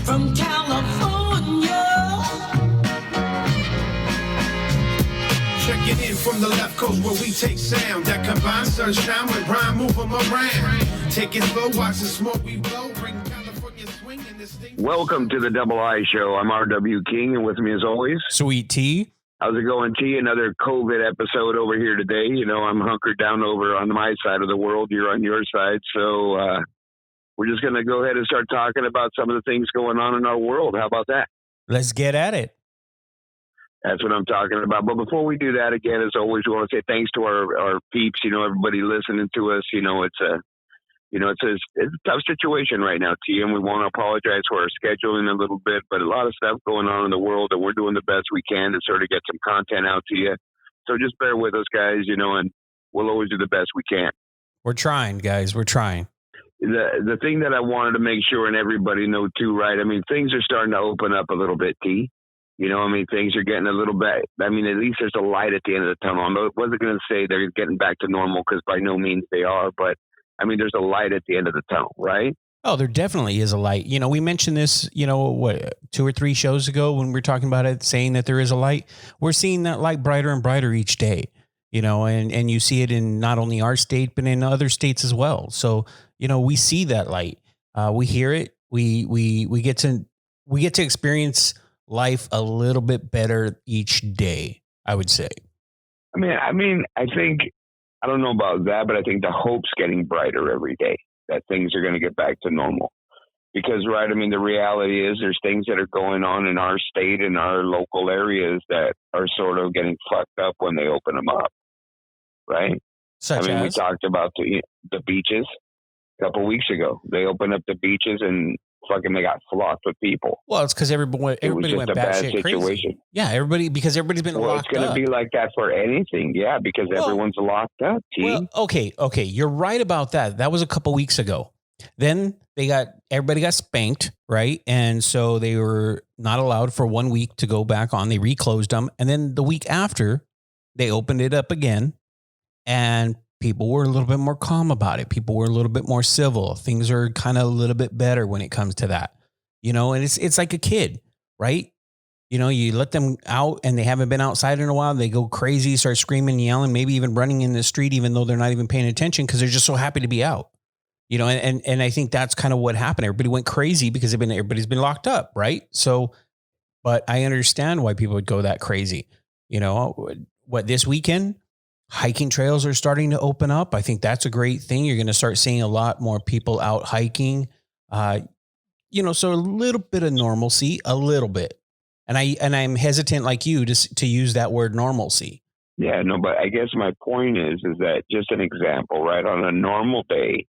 from California. Checking in from the left coast where we take sound that combines sunshine with rhyme, move 'em around. Take it slow, watch the smoke we blow, bring California swing in the state. Welcome to the Double I Show. I'm R.W King, and with me as always, Sweet T. How's it going, T? Another COVID episode over here today. You know, I'm hunkered down over on my side of the world. You're on your side. So we're just going to go ahead and start talking about some of the things going on in our world. How about that? Let's get at it. That's what I'm talking about. But before we do that, again, as always, we want to say thanks to our peeps, you know, everybody listening to us. You know, it's a tough situation right now, T, and we want to apologize for our scheduling a little bit, but a lot of stuff going on in the world, and we're doing the best we can to sort of get some content out to you. So just bear with us, guys, you know, and we'll always do the best we can. We're trying, guys. We're trying. The thing that I wanted to make sure and everybody know too, right? I mean, things are starting to open up a little bit, T. You know, I mean, things are getting a little bit, I mean, at least there's a light at the end of the tunnel. I wasn't going to say they're getting back to normal because by no means they are, but I mean, there's a light at the end of the tunnel, right? Oh, there definitely is a light. You know, we mentioned this, you know, what, 2 or 3 shows ago when we were talking about it, saying that there is a light. We're seeing that light brighter and brighter each day, you know, and you see it in not only our state, but in other states as well. So, you know, we see that light. We hear it. We get to experience life a little bit better each day, I would say. I mean, I think, I don't know about that, but I think the hope's getting brighter every day that things are going to get back to normal. Because, right, I mean, the reality is there's things that are going on in our state and our local areas that are sort of getting fucked up when they open them up, right? We talked about the beaches a couple of weeks ago. They opened up the beaches and fucking they got flocked with people. Well, it's because everybody went batshit crazy. Yeah, because everybody's been locked up. It's going to be like that for anything. Yeah, because everyone's locked up. Well, okay, you're right about that. That was a couple weeks ago. Then everybody got spanked, right? And so they were not allowed for 1 week to go back on. They reclosed them, and then the week after, they opened it up again, and people were a little bit more calm about it. People were a little bit more civil. Things are kind of a little bit better when it comes to that, you know, and it's like a kid, right? You know, you let them out and they haven't been outside in a while. They go crazy, start screaming, yelling, maybe even running in the street, even though they're not even paying attention because they're just so happy to be out, you know, and I think that's kind of what happened. Everybody went crazy because everybody's been locked up. Right. So, but I understand why people would go that crazy, you know, what this weekend, hiking trails are starting to open up. I think that's a great thing. You're going to start seeing a lot more people out hiking, you know, so a little bit of normalcy, a little bit. And I'm hesitant like you to use that word normalcy. Yeah, no, but I guess my point is that just an example, right? On a normal day,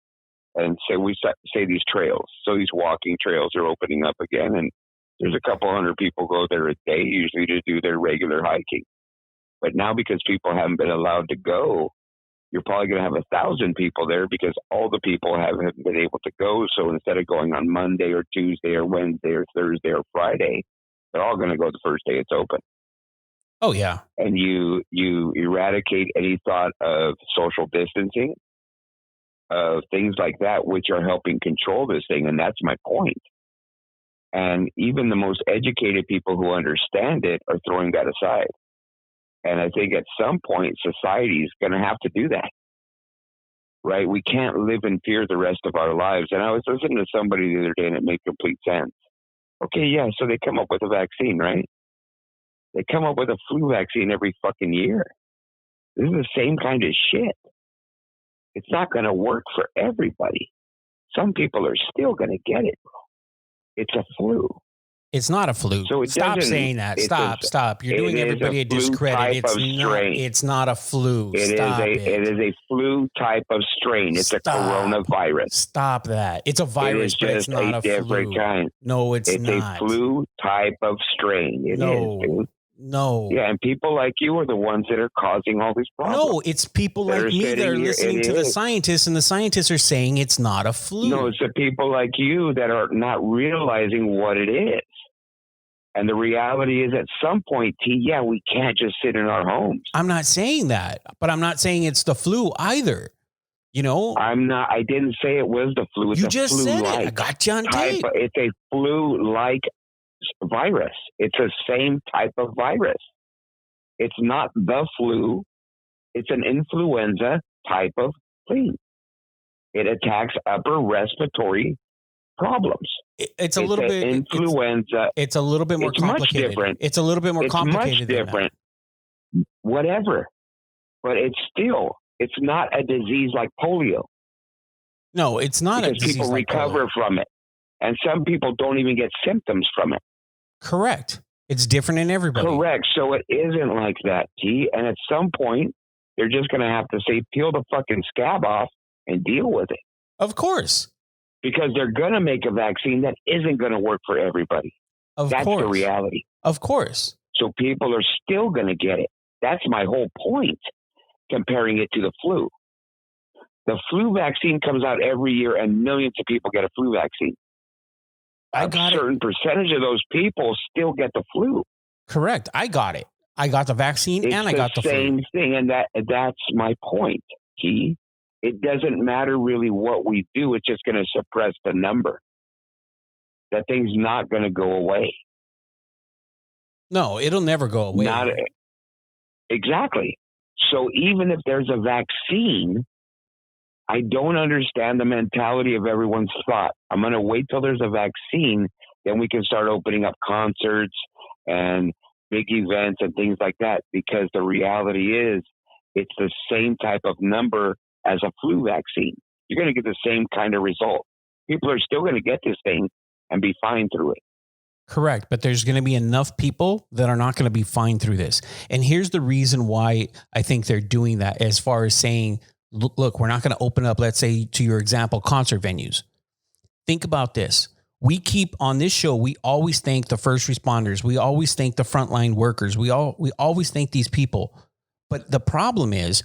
and say these trails, so these walking trails are opening up again, and there's a couple hundred people go there a day usually to do their regular hiking. But now because people haven't been allowed to go, you're probably going to have 1,000 people there because all the people haven't been able to go. So instead of going on Monday or Tuesday or Wednesday or Thursday or Friday, they're all going to go the first day it's open. Oh, yeah. And you eradicate any thought of social distancing, of things like that, which are helping control this thing. And that's my point. And even the most educated people who understand it are throwing that aside. And I think at some point, society is going to have to do that, right? We can't live in fear the rest of our lives. And I was listening to somebody the other day, and it made complete sense. Okay, yeah, so they come up with a vaccine, right? They come up with a flu vaccine every fucking year. This is the same kind of shit. It's not going to work for everybody. Some people are still going to get it, bro. It's a flu. It's not a flu. So stop saying that. Stop. You're doing everybody a discredit. It's not a flu. It is a flu type of strain. It's a coronavirus. Stop that. It's a virus, but it's not a different kind. No, it's not. It's a flu type of strain. It is, dude. No. Yeah, and people like you are the ones that are causing all these problems. No, it's people like me that are listening to the scientists, and the scientists are saying it's not a flu. No, it's the people like you that are not realizing what it is. And the reality is at some point, we can't just sit in our homes. I'm not saying that, but I'm not saying it's the flu either. You know, I didn't say it was the flu. It's you a just said it. I flu-like got you on type. tape. It's a flu-like virus. It's the same type of virus. It's not the flu. It's an influenza type of thing. It attacks upper respiratory problems. It's a little bit influenza. It's a little bit more complicated. Much different. It's a little bit more complicated. Much different. Whatever, but it's not a disease like polio. No, it's not because a disease people like recover polio. from it, and some people don't even get symptoms from it. Correct. It's different in everybody. Correct. So it isn't like that, T. And at some point, they're just going to have to say, peel the fucking scab off and deal with it. Of course. Because they're going to make a vaccine that isn't going to work for everybody. That's the reality. Of course. So people are still going to get it. That's my whole point, comparing it to the flu. The flu vaccine comes out every year and millions of people get a flu vaccine. A certain percentage of those people still get the flu. Correct. I got it. I got the vaccine and I got the flu. It's the same thing. And that's my point, T. It doesn't matter really what we do. It's just going to suppress the number. That thing's not going to go away. No, it'll never go away. Exactly. So even if there's a vaccine, I don't understand the mentality of everyone's thought. I'm going to wait till there's a vaccine, then we can start opening up concerts and big events and things like that, because the reality is it's the same type of number as a flu vaccine. You're going to get the same kind of result. People are still going to get this thing and be fine through it. Correct. But there's going to be enough people that are not going to be fine through this. And here's the reason why I think they're doing that, as far as saying, look, we're not going to open up, let's say, to your example, concert venues. Think about this. We keep on this show, we always thank the first responders. We always thank the frontline workers. We always thank these people. But the problem is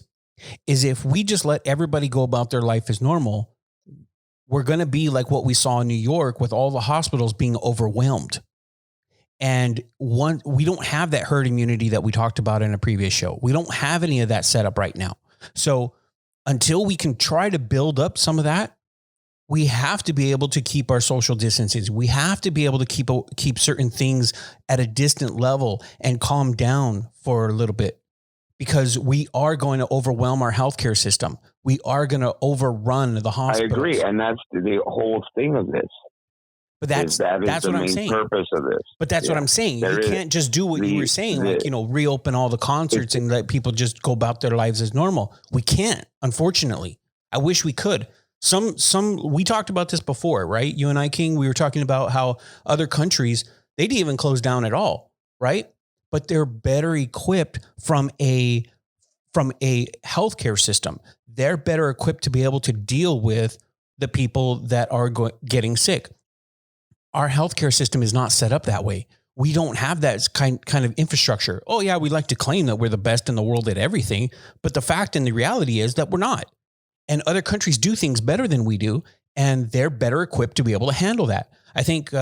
if we just let everybody go about their life as normal, we're going to be like what we saw in New York with all the hospitals being overwhelmed. And we don't have that herd immunity that we talked about in a previous show. We don't have any of that set up right now. So until we can try to build up some of that, we have to be able to keep our social distances. We have to be able to keep certain things at a distant level and calm down for a little bit, because we are going to overwhelm our healthcare system. We are going to overrun the hospitals. I agree. And that's the whole thing of this. But that's what I'm saying. Purpose of this. But that's what I'm saying. You can't just do what you were saying, like, reopen all the concerts and let people just go about their lives as normal. We can't, unfortunately. I wish we could. We talked about this before, right? You and I, King, we were talking about how other countries, they didn't even close down at all, right? But they're better equipped from a healthcare system. They're better equipped to be able to deal with the people that are getting sick. Our healthcare system is not set up that way. We don't have that kind of infrastructure. Oh yeah, we like to claim that we're the best in the world at everything, but the fact and the reality is that we're not. And other countries do things better than we do, and they're better equipped to be able to handle that. I think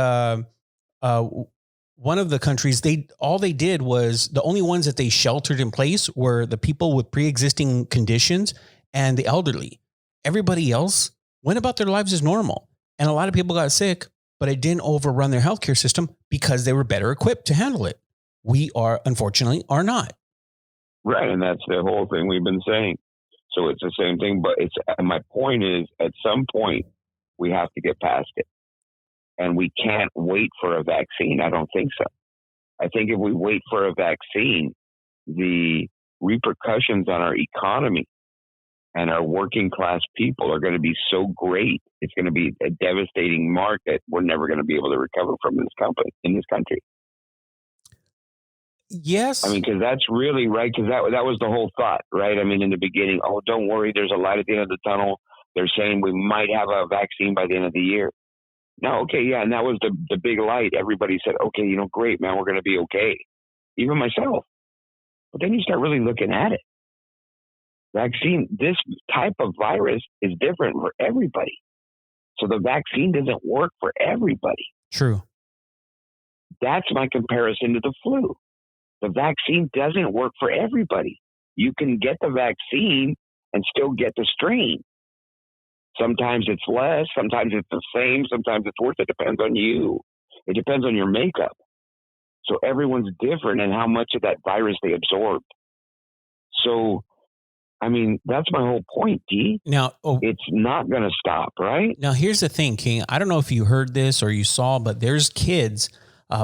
one of the countries, all they did was, the only ones that they sheltered in place were the people with pre-existing conditions and the elderly. Everybody else went about their lives as normal. And a lot of people got sick, but it didn't overrun their healthcare system because they were better equipped to handle it. We unfortunately, are not. Right. And that's the whole thing we've been saying. So it's the same thing, but my point is, at some point we have to get past it, and we can't wait for a vaccine. I don't think so. I think if we wait for a vaccine, the repercussions on our economy and our working class people are going to be so great. It's going to be a devastating market. We're never going to be able to recover from in this country. Yes. I mean, because that's really right. Because that was the whole thought, right? I mean, in the beginning, oh, don't worry, there's a light at the end of the tunnel. They're saying we might have a vaccine by the end of the year. No, okay, yeah, and that was the big light. Everybody said, okay, great, man, we're going to be okay. Even myself. But then you start really looking at it. Vaccine, this type of virus is different for everybody. So the vaccine doesn't work for everybody. True. That's my comparison to the flu. The vaccine doesn't work for everybody. You can get the vaccine and still get the strain. Sometimes it's less, sometimes it's the same, sometimes it's worse. It depends on you. It depends on your makeup. So everyone's different and how much of that virus they absorbed. So, I mean, that's my whole point, D. Now, it's not going to stop, right? Now, here's the thing, King. I don't know if you heard this or you saw, but there's kids,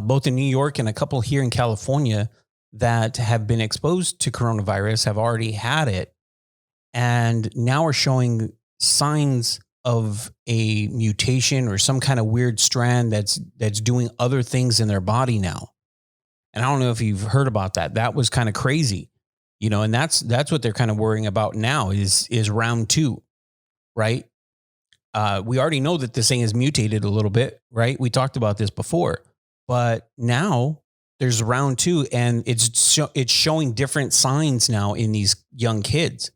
both in New York and a couple here in California, that have been exposed to coronavirus, have already had it, and now are showing signs of a mutation or some kind of weird strand that's doing other things in their body now. And I don't know if you've heard about that. That was kind of crazy, you know, and that's what they're kind of worrying about now is round 2, right? We already know that this thing is mutated a little bit, right? We talked about this before, but now there's round 2 and it's showing different signs now in these young kids.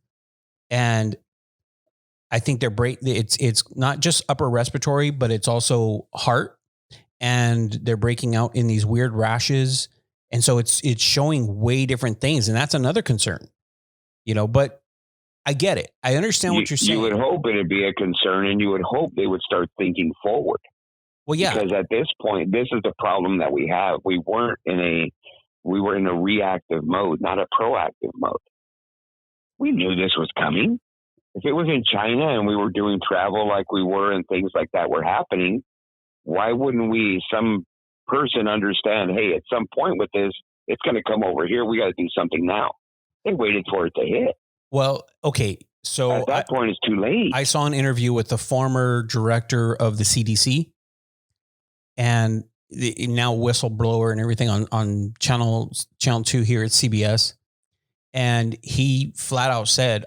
And I think it's not just upper respiratory, but it's also heart, and they're breaking out in these weird rashes. And so it's showing way different things. And that's another concern, you know, but I get it. I understand what you're saying. You would hope it'd be a concern, and you would hope they would start thinking forward. Well, yeah. Because at this point, this is the problem that we have. We were in a reactive mode, not a proactive mode. We knew this was coming. If it was in China and we were doing travel like we were and things like that were happening, why wouldn't some person understand, hey, at some point with this, it's going to come over here. We got to do something now. They waited for it to hit. Well, okay. So at that point, it's too late. I saw an interview with the former director of the CDC and now whistleblower and everything on channel 2 here at CBS. And he flat out said,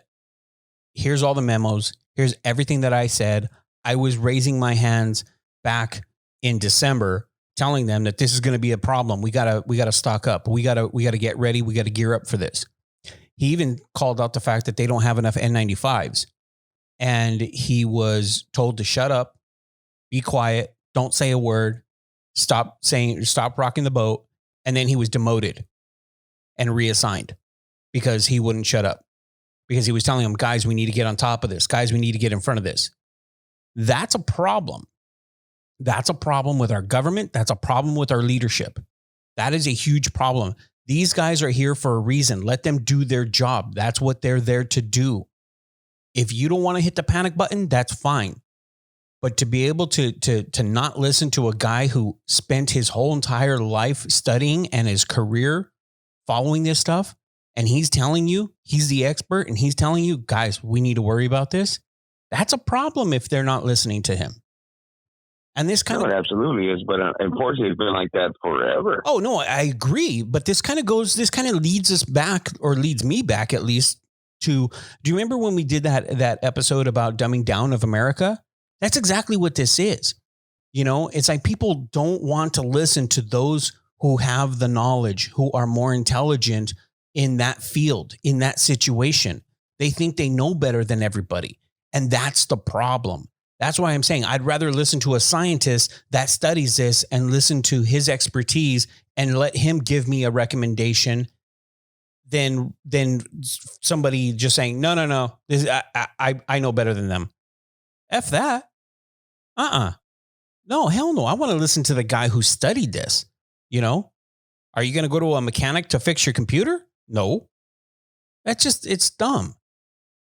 here's all the memos. Here's everything that I said. I was raising my hands back in December, telling them that this is going to be a problem. We gotta stock up. We gotta get ready. We gotta gear up for this. He even called out the fact that they don't have enough N95s, and he was told to shut up, be quiet, don't say a word, stop rocking the boat. And then he was demoted and reassigned because he wouldn't shut up. Because he was telling them, guys, we need to get on top of this. Guys, we need to get in front of this. That's a problem. That's a problem with our government. That's a problem with our leadership. That is a huge problem. These guys are here for a reason. Let them do their job. That's what they're there to do. If you don't want to hit the panic button, that's fine. But to be able to not listen to a guy who spent his whole entire life studying and his career following this stuff, and he's telling you, he's the expert, and he's telling you, guys, we need to worry about this. That's a problem if they're not listening to him. And this kind of it absolutely is, but unfortunately, it's been like that forever. Oh no, I agree. But this kind of leads us back, or leads me back at least to. Do you remember when we did that episode about dumbing down of America? That's exactly what this is. You know, it's like people don't want to listen to those who have the knowledge, who are more intelligent in that field, in that situation. They think they know better than everybody. And that's the problem. That's why I'm saying I'd rather listen to a scientist that studies this and listen to his expertise and let him give me a recommendation than somebody just saying, no, this, I know better than them. F that. No, hell no. I want to listen to the guy who studied this. You know, are you going to go to a mechanic to fix your computer? No, it's dumb.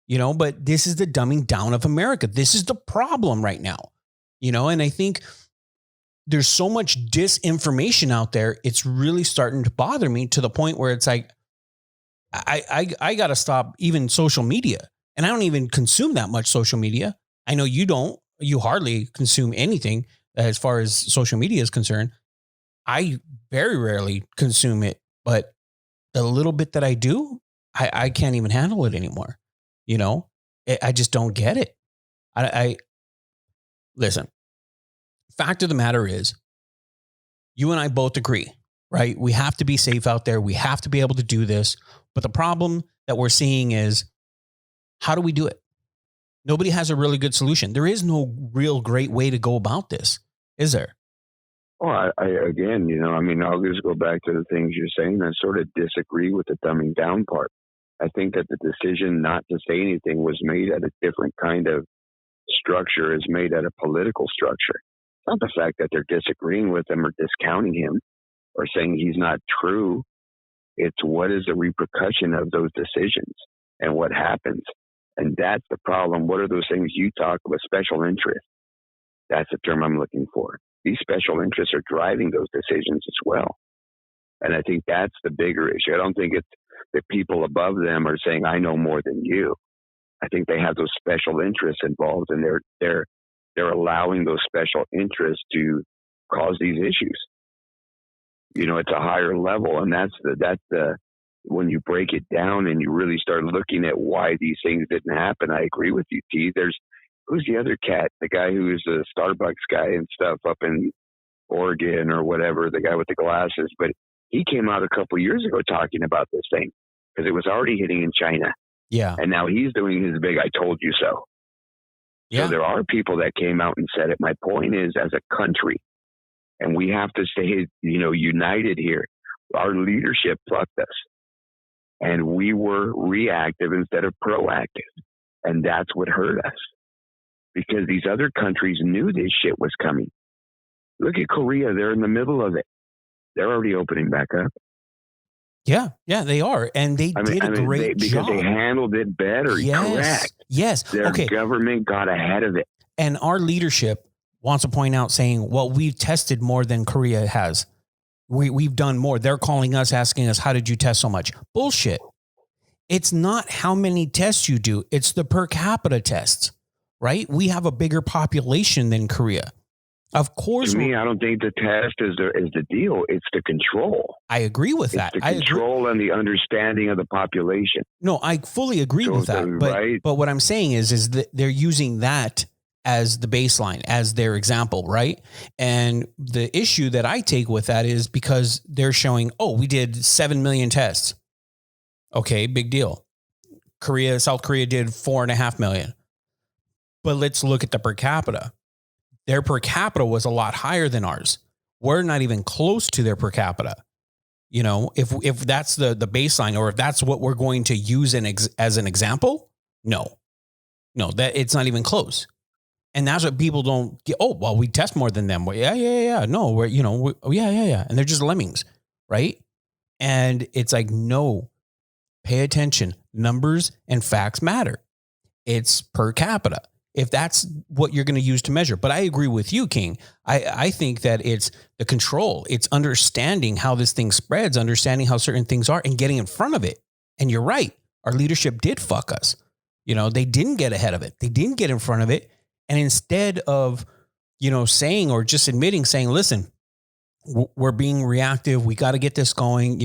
You know, but this is the dumbing down of America. This is the problem right now, you know, and I think there's so much disinformation out there. It's really starting to bother me to the point where it's like, I got to stop even social media, and I don't even consume that much social media. I know you don't, you hardly consume anything as far as social media is concerned. I very rarely consume it, but the little bit that I do, I can't even handle it anymore. You know, I just don't get it. I listen, fact of the matter is, you and I both agree, right? We have to be safe out there. We have to be able to do this. But the problem that we're seeing is, how do we do it? Nobody has a really good solution. There is no real great way to go about this, is there? Well, again, you know, I mean, I'll just go back to the things you're saying. I sort of disagree with the dumbing down part. I think that the decision not to say anything was made at a different kind of structure is made out of political structure. It's not the fact that they're disagreeing with him or discounting him or saying he's not true. It's what is the repercussion of those decisions and what happens. And that's the problem. What are those things you talk about? Special interest. That's the term I'm looking for. These special interests are driving those decisions as well. And I think that's the bigger issue. I don't think it's the people above them are saying, I know more than you. I think they have those special interests involved, and they're allowing those special interests to cause these issues. You know, it's a higher level, and that's the when you break it down and you really start looking at why these things didn't happen. I agree with you, T. Who's the other cat? The guy who is the Starbucks guy and stuff up in Oregon or whatever, the guy with the glasses. But he came out a couple of years ago talking about this thing because it was already hitting in China. Yeah. And now he's doing his big I told you so. Yeah. So there are people that came out and said it. My point is, as a country, and we have to stay, united here. Our leadership fucked us. And we were reactive instead of proactive. And that's what hurt us. Because these other countries knew this shit was coming. Look at Korea. They're in the middle of it. They're already opening back up. Yeah, they are. And they did a great job. Because they handled it better. Yes. Correct. Yes. Their government got ahead of it. And our leadership wants to point out saying, well, we've tested more than Korea has. We've done more. They're calling us, asking us, how did you test so much? Bullshit. It's not how many tests you do. It's the per capita tests, right? We have a bigger population than Korea. Of course. To me, I don't think the test is the deal. It's the control. I agree with that. The control and the understanding of the population. No, I fully agree with that. But what I'm saying is that they're using that as the baseline, as their example, right? And the issue that I take with that is because they're showing, we did 7 million tests. Okay, big deal. South Korea did 4.5 million. But let's look at the per capita. Their per capita was a lot higher than ours. We're not even close to their per capita. If that's the baseline, or if that's what we're going to use as an example, no, that it's not even close. And that's what people don't get. Oh, well, we test more than them. Well, yeah. No, we're, yeah. And they're just lemmings, right? And it's like, no, pay attention. Numbers and facts matter. It's per capita. If that's what you're going to use to measure. But I agree with you, King. I think that it's the control. It's understanding how this thing spreads, understanding how certain things are, and getting in front of it. And you're right. Our leadership did fuck us. They didn't get ahead of it. They didn't get in front of it. And instead of, saying or just admitting, saying, listen, we're being reactive. We got to get this going.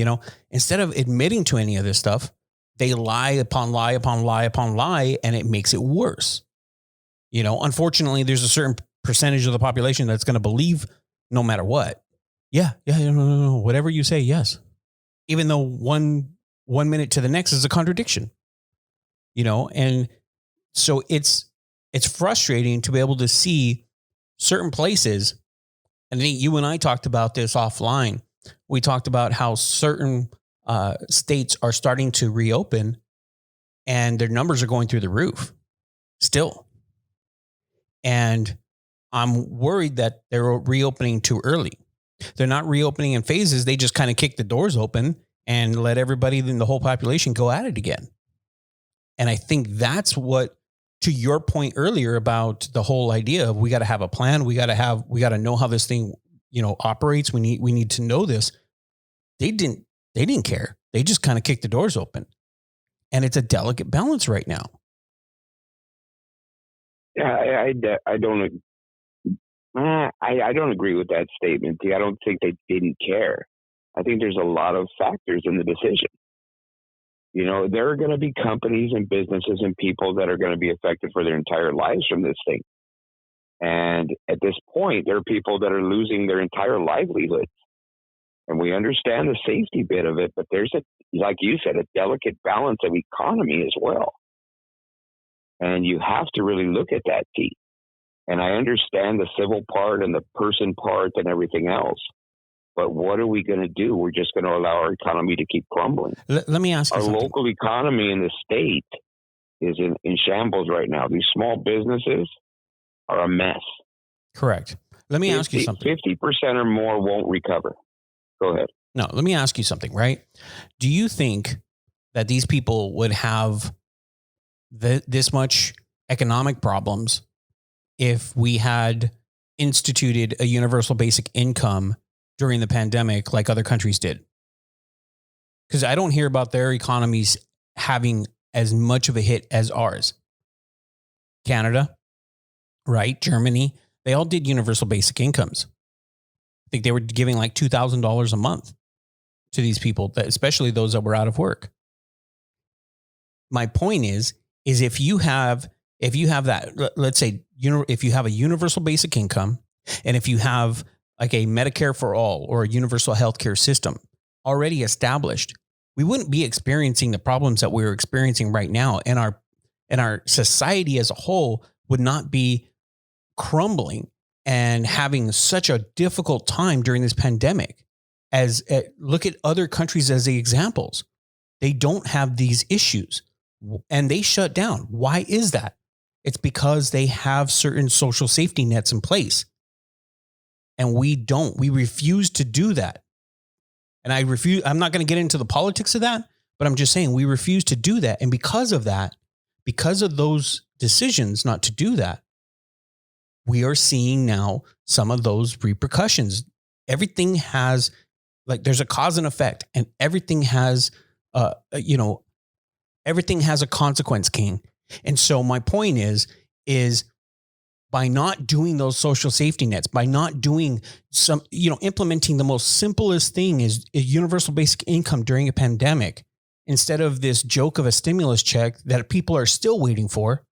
Instead of admitting to any of this stuff, they lie upon lie upon lie upon lie, and it makes it worse. Unfortunately, there's a certain percentage of the population that's going to believe no matter what. Yeah, no, whatever you say, yes. Even though one minute to the next is a contradiction. And so it's frustrating to be able to see certain places. And I think you and I talked about this offline. We talked about how certain states are starting to reopen and their numbers are going through the roof still. And I'm worried that they're reopening too early. They're not reopening in phases. They just kind of kick the doors open and let everybody in the whole population go at it again. And I think that's what, to your point earlier about the whole idea of we got to have a plan. We got to know how this thing, operates. We need to know this. They didn't care. They just kind of kicked the doors open, and it's a delicate balance right now. Yeah, I don't agree with that statement. I don't think they didn't care. I think there's a lot of factors in the decision. There are going to be companies and businesses and people that are going to be affected for their entire lives from this thing. And at this point, there are people that are losing their entire livelihoods. And we understand the safety bit of it, but there's like you said, a delicate balance of economy as well. And you have to really look at that, T. And I understand the civil part and the person part and everything else. But what are we going to do? We're just going to allow our economy to keep crumbling. Let me ask you something. Our local economy in the state is in shambles right now. These small businesses, are a mess. Correct. Let me ask you something. 50% or more won't recover. Go ahead. No, let me ask you something, right? Do you think that these people would have this much economic problems if we had instituted a universal basic income during the pandemic like other countries did? Because I don't hear about their economies having as much of a hit as ours. Canada, right? Germany, they all did universal basic incomes. I think they were giving like $2,000 a month to these people, especially those that were out of work. My point is if you have that, let's say, if you have a universal basic income, and if you have like a Medicare for all or a universal healthcare system already established, we wouldn't be experiencing the problems that we're experiencing right now, and our society as a whole would not be crumbling and having such a difficult time during this pandemic. Look at other countries as the examples. They don't have these issues and they shut down. Why is that? It's because they have certain social safety nets in place. And we don't. We refuse to do that. And I'm not going to get into the politics of that, but I'm just saying we refuse to do that. And because of that, because of those decisions not to do that, we are seeing now some of those repercussions. Everything has, like, there's a cause and effect, and everything has, everything has a consequence, King. And so my point is by not doing those social safety nets, by not doing implementing the most simplest thing is a universal basic income during a pandemic, instead of this joke of a stimulus check that people are still waiting for,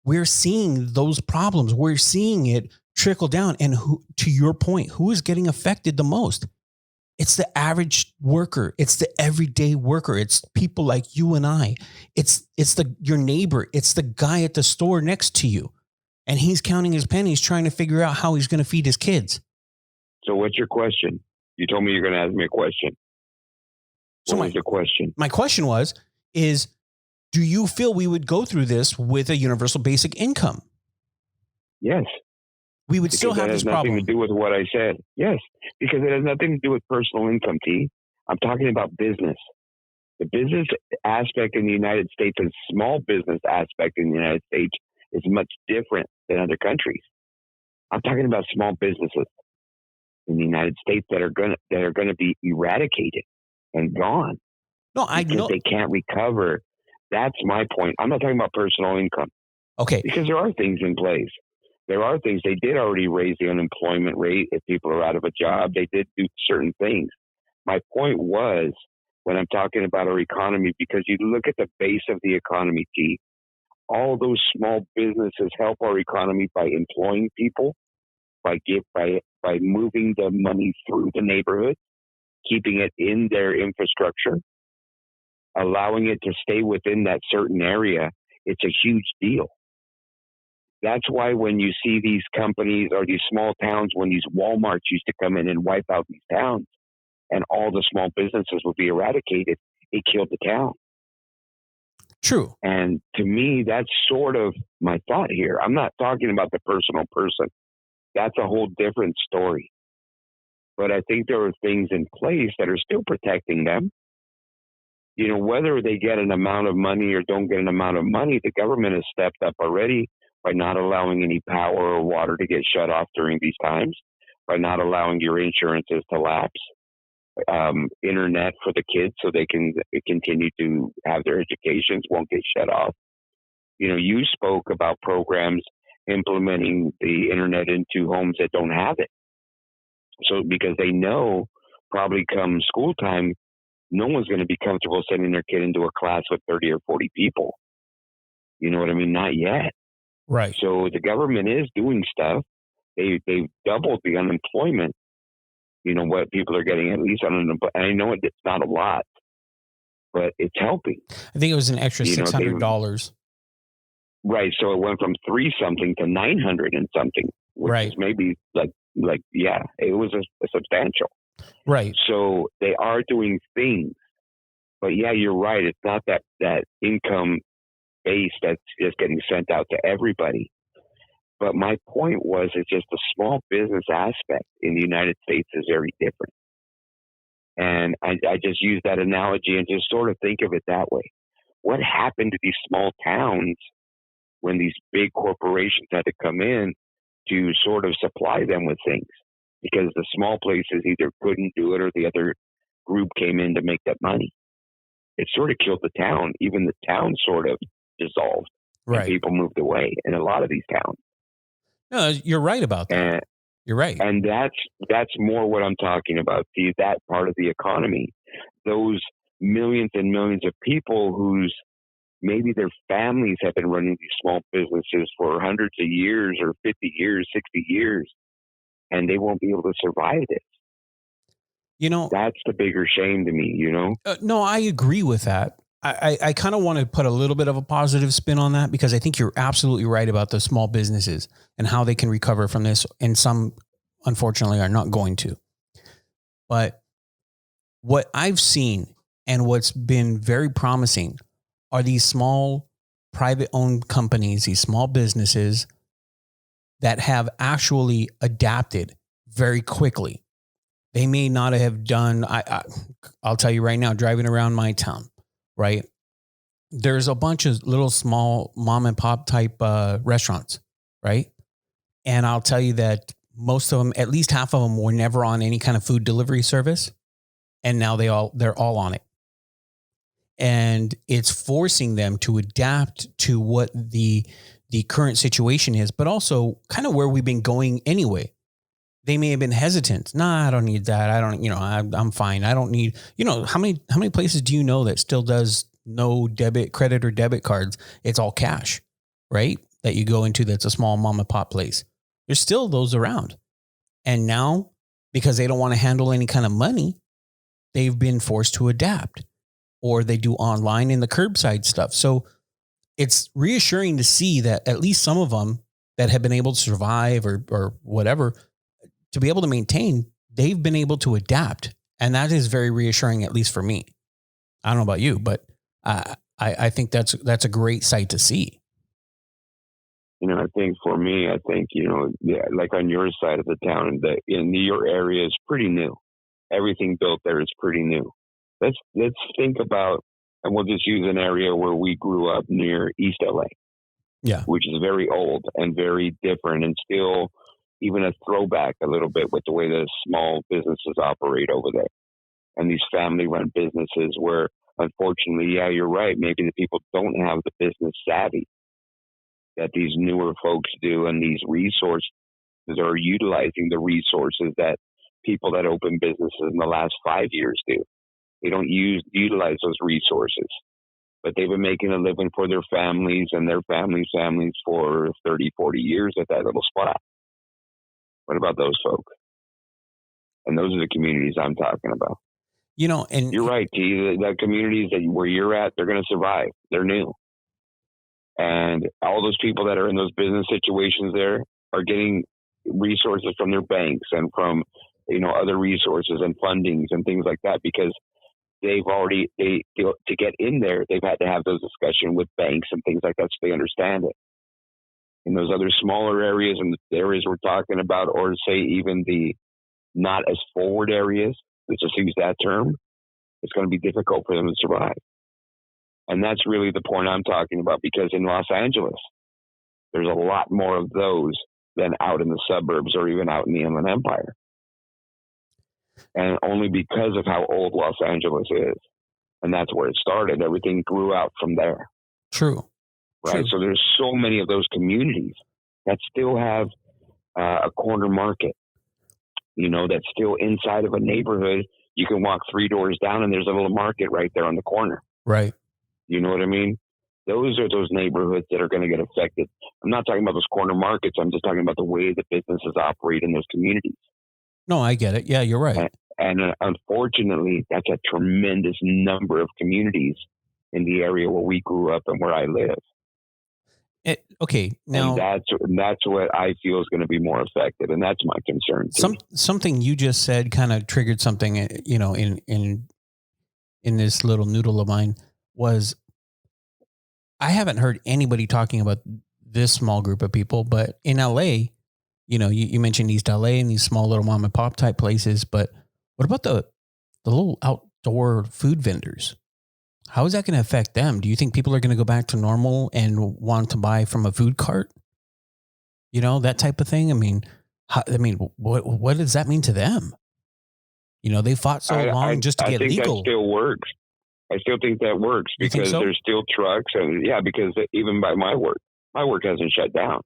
we're seeing those problems. We're seeing it trickle down. And to your point, who is getting affected the most? It's the average worker. It's the everyday worker. It's people like you and I. It's your neighbor. It's the guy at the store next to you. And he's counting his pennies, trying to figure out how he's going to feed his kids. So what's your question? You told me you're going to ask me a question. What was your question? My question is, do you feel we would go through this with a universal basic income? Yes. We would still have this problem. It has nothing to do with what I said. Yes, because it has nothing to do with personal income, T. I'm talking about business. The business aspect in the United States and small business aspect in the United States is much different than other countries. I'm talking about small businesses in the United States that are going to be eradicated and gone. No, I know they can't recover. That's my point. I'm not talking about personal income. Okay. Because there are things in place. There are things. They did already raise the unemployment rate if people are out of a job. They did do certain things. My point was, when I'm talking about our economy, because you look at the base of the economy, T, all those small businesses help our economy by employing people, by moving the money through the neighborhood, keeping it in their infrastructure, allowing it to stay within that certain area. It's a huge deal. That's why when you see these companies or these small towns, when these Walmarts used to come in and wipe out these towns and all the small businesses would be eradicated, it killed the town. True. And to me, that's sort of my thought here. I'm not talking about the personal person. That's a whole different story. But I think there are things in place that are still protecting them. You know, whether they get an amount of money or don't get an amount of money, the government has stepped up already by not allowing any power or water to get shut off during these times, by not allowing your insurances to lapse, internet for the kids so they can continue to have their educations won't get shut off. You know, you spoke about programs implementing the internet into homes that don't have it. So because they know probably come school time, no one's going to be comfortable sending their kid into a class with 30 or 40 people. You know what I mean? Not yet. Right. So the government is doing stuff. They've doubled the unemployment. You know what people are getting at least on unemployment. I know it's not a lot, but it's helping. I think it was an extra $600. Right. So it went from 3 something to 900 and something, which right. is maybe like yeah, it was a substantial. Right. So they are doing things, but yeah, you're right. It's not that income base that's just getting sent out to everybody. But my point was, it's just the small business aspect in the United States is very different. And I just use that analogy and just sort of think of it that way. What happened to these small towns when these big corporations had to come in to sort of supply them with things? Because the small places either couldn't do it or the other group came in to make that money. It sort of killed the town. Even the town sort of dissolved. Right. And people moved away in a lot of these towns. No, you're right about that. You're right. And that's more what I'm talking about. See, that part of the economy, those millions and millions of people whose maybe their families have been running these small businesses for hundreds of years or 50 years, 60 years, and they won't be able to survive this. You know, that's the bigger shame to me, you know? No, I agree with that. I kind of want to put a little bit of a positive spin on that, because I think you're absolutely right about the small businesses and how they can recover from this. And some, unfortunately, are not going to. But what I've seen and what's been very promising are these small private owned companies, these small businesses that have actually adapted very quickly. They may not have done, I'll tell you right now, driving around my town, right? There's a bunch of little small mom and pop type restaurants, right? And I'll tell you that most of them, at least half of them, were never on any kind of food delivery service. And now they're all on it. And it's forcing them to adapt to what the current situation is, but also kind of where we've been going anyway. They may have been hesitant. Nah, I don't need that. I don't, I'm fine. I don't need, how many places do you know that still does no credit or debit cards? It's all cash, right? That you go into, that's a small mom and pop place. There's still those around. And now, because they don't want to handle any kind of money, they've been forced to adapt, or they do online in the curbside stuff. So it's reassuring to see that at least some of them that have been able to survive or whatever, to be able to maintain, they've been able to adapt. And that is very reassuring, at least for me. I don't know about you, but I think that's a great sight to see. I think for me, like on your side of the town, in your area is pretty new. Everything built there is pretty new. Let's think about, and we'll just use an area where we grew up near East LA. Yeah. Which is very old and very different, and still even a throwback a little bit with the way the small businesses operate over there. And these family-run businesses where, unfortunately, yeah, you're right, maybe the people don't have the business savvy that these newer folks do, and these resources are utilizing the resources that people that open businesses in the last 5 years do. They don't utilize those resources, but they've been making a living for their families and their families' families for 30, 40 years at that little spot. What about those folks? And those are the communities I'm talking about. And you're right, T. The communities where you're at, they're going to survive. They're new. And all those people that are in those business situations there are getting resources from their banks and from, other resources and fundings and things like that, because they've already, to get in there, they've had to have those discussions with banks and things like that so they understand it. In those other smaller areas and the areas we're talking about, or say even the not as forward areas, let's just use that term, it's going to be difficult for them to survive. And that's really the point I'm talking about, because in Los Angeles, there's a lot more of those than out in the suburbs or even out in the Inland Empire. And only because of how old Los Angeles is. And that's where it started. Everything grew out from there. True. Right. True. So there's so many of those communities that still have a corner market, that's still inside of a neighborhood. You can walk 3 doors down and there's a little market right there on the corner. Right. You know what I mean? Those are those neighborhoods that are going to get affected. I'm not talking about those corner markets. I'm just talking about the way the businesses operate in those communities. No, I get it. Yeah, you're right. And unfortunately, that's a tremendous number of communities in the area where we grew up and where I live. Okay, now and that's what I feel is going to be more affected, and that's my concern. Something you just said kind of triggered something, in this little noodle of mine, was I haven't heard anybody talking about this small group of people, but in LA, you mentioned East LA and these small little mom and pop type places, but what about the little outdoor food vendors? How is that going to affect them? Do you think people are going to go back to normal and want to buy from a food cart? That type of thing. I mean, what does that mean to them? They fought so long just to get legal. I think that still works. I still think that works because there's still trucks. And because even by my work hasn't shut down.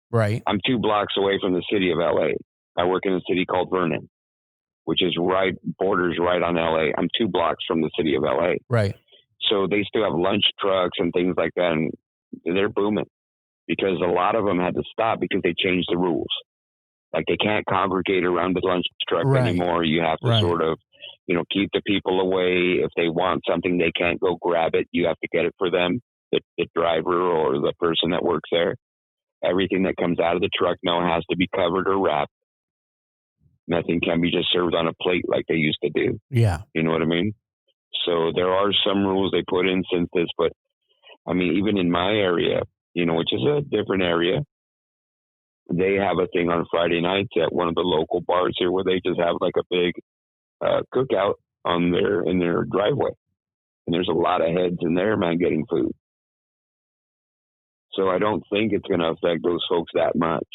Right. I'm 2 blocks away from the city of LA. I work in a city called Vernon, which is borders right on LA. I'm 2 blocks from the city of LA. Right. So they still have lunch trucks and things like that. And they're booming because a lot of them had to stop because they changed the rules. Like they can't congregate around the lunch truck anymore. You have to sort of, keep the people away. If they want something, they can't go grab it. You have to get it for them, the driver or the person that works there. Everything that comes out of the truck now has to be covered or wrapped. Nothing can be just served on a plate like they used to do. Yeah. You know what I mean? So there are some rules they put in since this, but I mean, even in my area, which is a different area, they have a thing on Friday nights at one of the local bars here where they just have like a big cookout in their driveway. And there's a lot of heads in there, man, getting food. So I don't think it's going to affect those folks that much.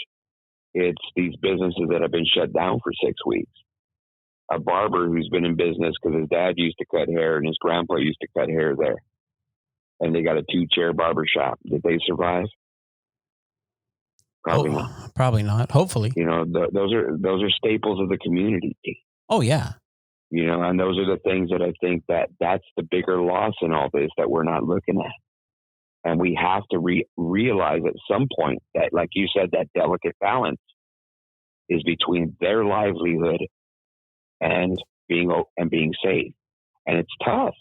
It's these businesses that have been shut down for 6 weeks. A barber who's been in business because his dad used to cut hair and his grandpa used to cut hair there. And they got a 2-chair barber shop. Did they survive? Probably not. Probably not. Hopefully. Those are staples of the community. Oh, yeah. And those are the things that I think that's the bigger loss in all this that we're not looking at. And we have to realize at some point that, like you said, that delicate balance is between their livelihood and being safe. And it's tough.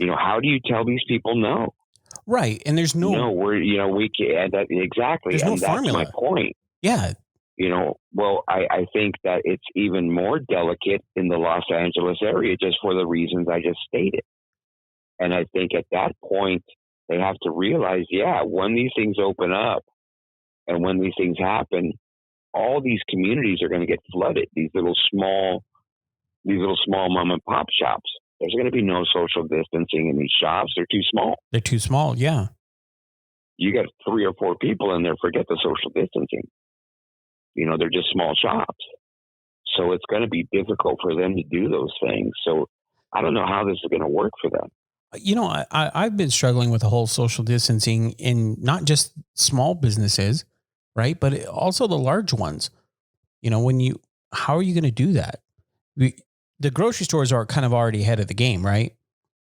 How do you tell these people no? Right. And there's no we can't. Exactly. There's no formula. That's my point. Yeah. Well, I think that it's even more delicate in the Los Angeles area just for the reasons I just stated. And I think at that point, they have to realize, when these things open up and when these things happen, all these communities are going to get flooded. These little small mom and pop shops. There's going to be no social distancing in these shops. They're too small. They're too small. Yeah. You got 3 or 4 people in there. Forget the social distancing. They're just small shops. So it's going to be difficult for them to do those things. So I don't know how this is going to work for them. I've been struggling with the whole social distancing in not just small businesses, right? But also the large ones. How are you going to do that? The grocery stores are kind of already ahead of the game, right?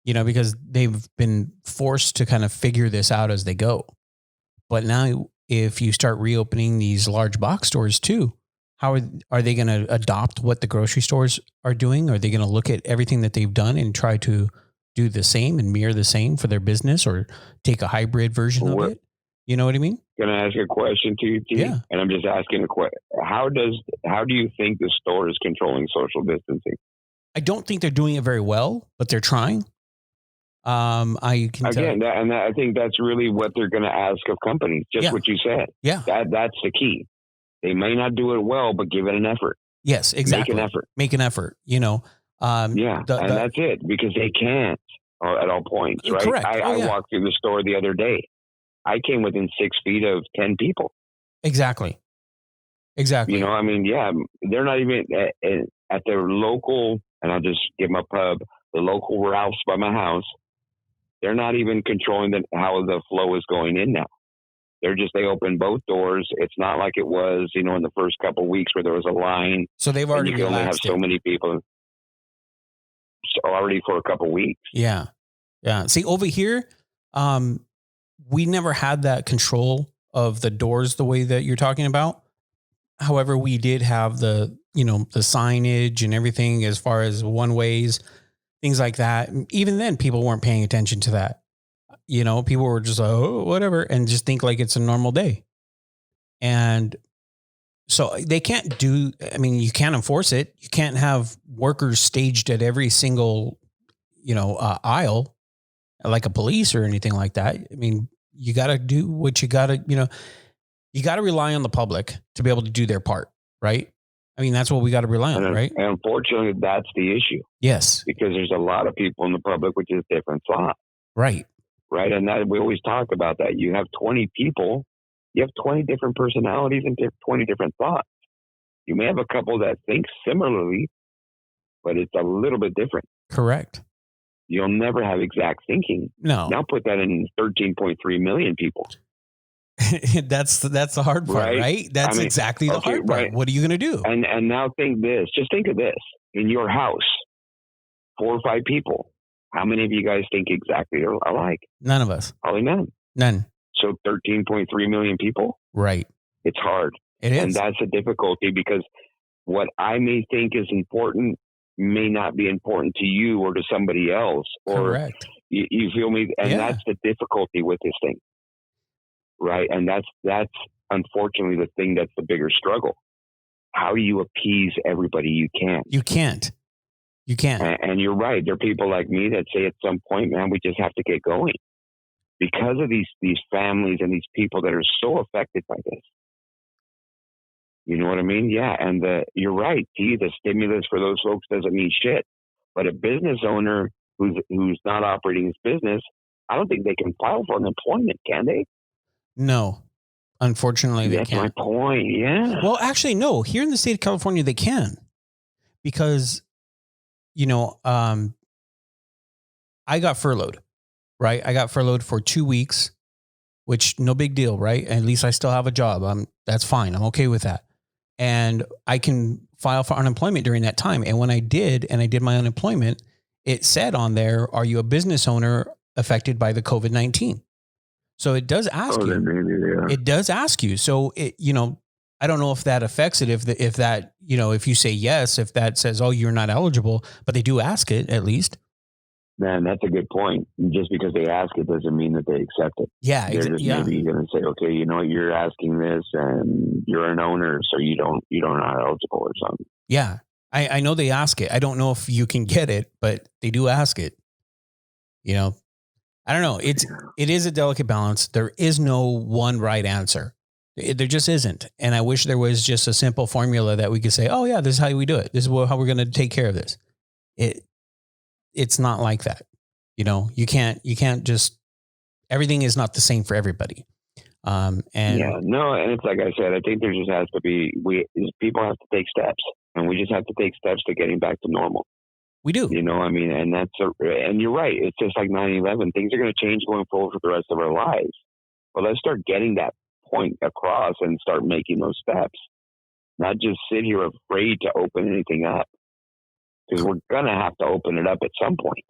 Because they've been forced to kind of figure this out as they go. But now if you start reopening these large box stores too, how are they going to adopt what the grocery stores are doing? Are they going to look at everything that they've done and try to do the same and mirror the same for their business, or take a hybrid version of it? You know what I mean? Can I ask a question to you, T? Yeah. And I'm just asking a question. How do you think the store is controlling social distancing? I don't think they're doing it very well, but they're trying. I can again, I think that's really what they're going to ask of companies. Just what you said. Yeah, that's the key. They may not do it well, but give it an effort. Yes, exactly. Make an effort. And that's it, because they can't at all points, right? Correct. I walked through the store the other day. I came within 6 feet of 10 people. Exactly. They're not even at their local, and I'll just give them a pub, the local Ralph's by my house. They're not even controlling how the flow is going in now. They open both doors. It's not like it was, in the first couple of weeks where there was a line. So they've already you can only have so many people. Already for a couple of weeks. Yeah. Yeah. See, over here, we never had that control of the doors the way that you're talking about. However, we did have the signage and everything as far as one ways, things like that. Even then, people weren't paying attention to that. People were just like, oh, whatever, and just think like it's a normal day. And so they can't you can't enforce it. You can't have workers staged at every single, aisle like a police or anything like that. I mean, you got to do what you got to, you got to rely on the public to be able to do their part, right? I mean, that's what we got to rely on, right? And unfortunately, that's the issue. Yes. Because there's a lot of people in the public with just different thoughts. Right. Right. And that we always talk about that. You have 20 people, you have 20 different personalities and 20 different thoughts. You may have a couple that think similarly, but it's a little bit different. Correct. You'll never have exact thinking. No. Now put that in 13.3 million people. That's the hard part, right? That's exactly the hard part. Right. What are you going to do? And now just think of this. In your house, 4 or 5 people. How many of you guys think exactly alike? None of us. Probably none. None. So 13.3 million people? Right. It's hard. It is. And that's a difficulty because what I may think is important may not be important to you or to somebody else. Or correct. You feel me? And that's the difficulty with this thing. Right. And that's unfortunately the thing that's the bigger struggle. How do you appease everybody you can? You can't. You can't. And you're right. There are people like me that say at some point, man, we just have to get going because of these families and these people that are so affected by this. You know what I mean? Yeah. And you're right. Gee, the stimulus for those folks doesn't mean shit. But a business owner who's not operating his business, I don't think they can file for unemployment, can they? No. Unfortunately, they can't. That's my point. Yeah. Well, actually, no. Here in the state of California, they can. Because, I got furloughed, right? I got furloughed for 2 weeks, which no big deal, right? At least I still have a job. That's fine. I'm okay with that. And I can file for unemployment during that time. And when I did my unemployment, it said on there, are you a business owner affected by the COVID-19? So it does ask you. Maybe. It does ask you. So I don't know if that affects it. If you say yes, if that says, oh, you're not eligible, but they do ask it at least. Man, that's a good point. Just because they ask it doesn't mean that they accept it. Yeah, exactly. Maybe you're going to say, okay, you're asking this, and you're an owner, so you're not eligible or something. Yeah, I know they ask it. I don't know if you can get it, but they do ask it. I don't know. It is a delicate balance. There is no one right answer. There just isn't. And I wish there was just a simple formula that we could say, oh yeah, this is how we do it. This is how we're going to take care of this. It's not like that. You can't just, everything is not the same for everybody. And We do. And you're right. It's just like 9/11. Things are going to change going forward for the rest of our lives. But let's start getting that point across and start making those steps. Not just sit here afraid to open anything up. Because we're going to have to open it up at some point.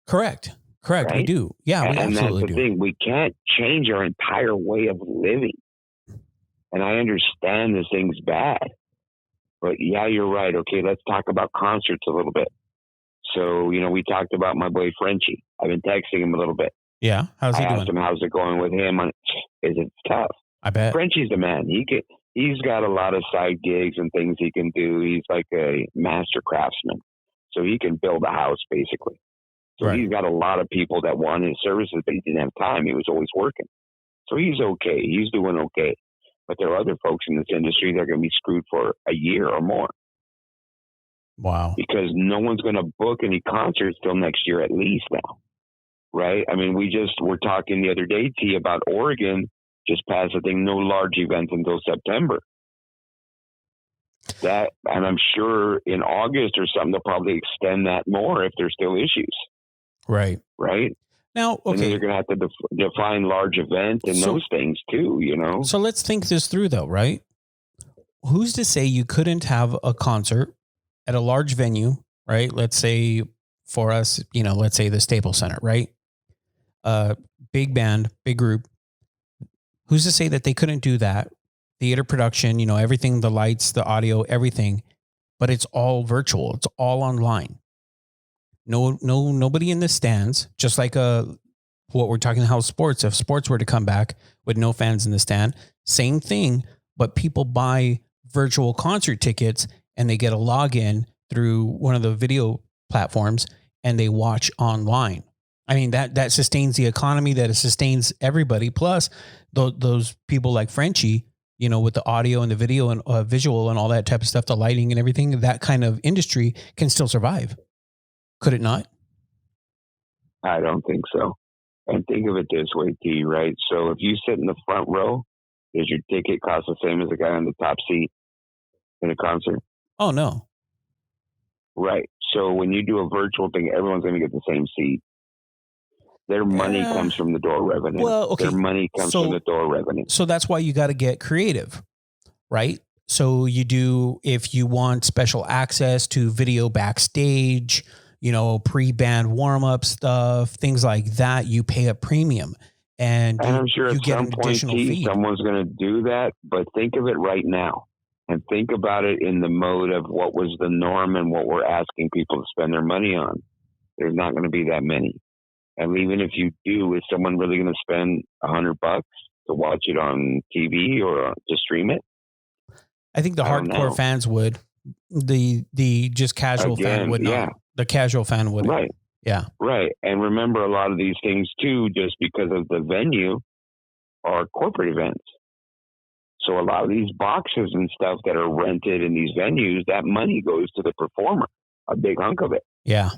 Correct. Right? We do. Yeah, we absolutely do. And that's the thing. We can't change our entire way of living. And I understand this thing's bad. But yeah, you're right. Okay, let's talk about concerts a little bit. So, we talked about my boy Frenchie. I've been texting him a little bit. Yeah. How's he doing? I asked him, how's it going with him? It's tough. I bet. Frenchie's the man. He's got a lot of side gigs and things he can do. He's like a master craftsman. So he can build a house, basically. So He's got a lot of people that want his services, but he didn't have time. He was always working. So he's okay. He's doing okay. But there are other folks in this industry that are going to be screwed for a year or more. Wow. Because no one's going to book any concerts till next year at least now. Right? I mean, we're talking the other day, T, about Oregon just passed a thing, no large events until September. And I'm sure in August or something, they'll probably extend that more if there's still issues. Right. Now, okay. And then you're going to have to define large event and those things too, So let's think this through though, right? Who's to say you couldn't have a concert at a large venue, right? Let's say for us, let's say the Staples Center, right? Big band, big group. Who's to say that they couldn't do that? Theater production, everything, the lights, the audio, everything, but it's all virtual. It's all online. Nobody in the stands, just like what we're talking how sports, if sports were to come back with no fans in the stand, same thing, but people buy virtual concert tickets and they get a login through one of the video platforms and they watch online. I mean, that sustains the economy, that sustains everybody. Plus those people like Frenchie, you know, with the audio and the video and visual and all that type of stuff, the lighting and everything, that kind of industry can still survive. Could it not? I don't think so. And think of it this way, T, right? So if you sit in the front row, does your ticket cost the same as the guy on the top seat in a concert? Oh, no. Right. So when you do a virtual thing, everyone's going to get the same seat. Their money comes from the door revenue. Well, okay. Their money comes from the door revenue. So that's why you got to get creative, right? So you do, if you want special access to video backstage, you know, pre-band warm-up stuff, things like that, you pay a premium. And I'm sure at some point, someone's going to do that. But think of it right now. And think about it in the mode of what was the norm and what we're asking people to spend their money on. There's not going to be that many. And even if you do, is someone really going to spend $100 to watch it on TV or to stream it? I think the hardcore fans would. The just casual fan would not. Yeah. The casual fan would. Right. Yeah. Right. And remember, a lot of these things too, just because of the venue, are corporate events. So a lot of these boxes and stuff that are rented in these venues, that money goes to the performer, a big hunk of it. Yeah.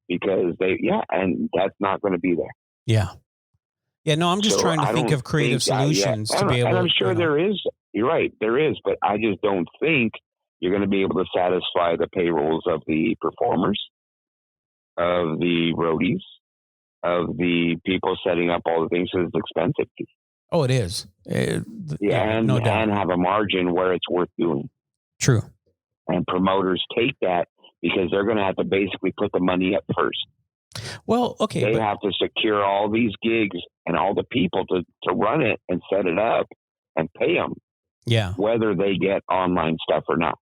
Because and that's not going to be there. Yeah. Yeah, no, I'm just trying to think of creative solutions to be able to. And I'm sure there is. You're right, there is. But I just don't think you're going to be able to satisfy the payrolls of the performers, of the roadies, of the people setting up all the things. So it's expensive. Oh, it is. No doubt. And have a margin where it's worth doing. True. And promoters take that because they're going to have to basically put the money up first. Well, okay. They have to secure all these gigs and all the people to run it and set it up and pay them. Yeah. Whether they get online stuff or not.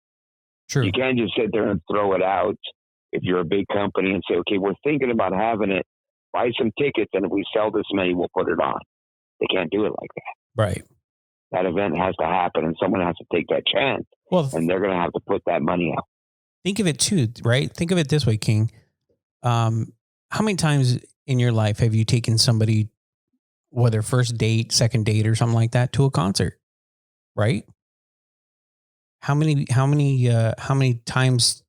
True. You can't just sit there and throw it out if you're a big company and say, okay, we're thinking about having it, buy some tickets, and if we sell this many, we'll put it on. They can't do it like that. Right. That event has to happen, and someone has to take that chance. Well, and they're going to have to put that money out. Think of it too, right? Think of it this way, King. How many times in your life have you taken somebody, whether first date, second date, or something like that, to a concert? Right? How many times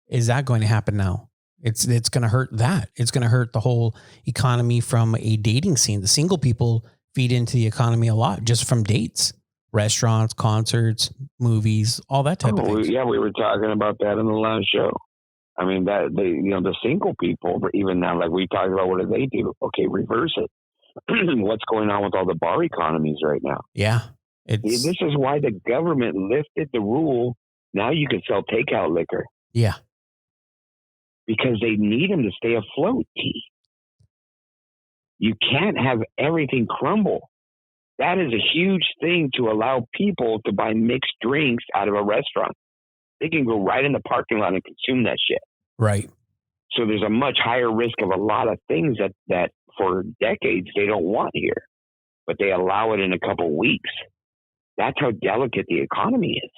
is that going to happen now? It's going to hurt that. It's going to hurt the whole economy from a dating scene. The single people feed into the economy a lot just from dates, restaurants, concerts, movies, all that type of thing. Yeah, we were talking about that in the last show. I mean, the single people, even now, like we talked about, what do they do? Okay, reverse it. What's going on with all the bar economies right now? Yeah. This is why the government lifted the rule. Now you can sell takeout liquor. Yeah. Because they need them to stay afloat, T. You can't have everything crumble. That is a huge thing to allow people to buy mixed drinks out of a restaurant. They can go right in the parking lot and consume that shit. Right. So there's a much higher risk of a lot of things that for decades they don't want here, but they allow it in a couple of weeks. That's how delicate the economy is.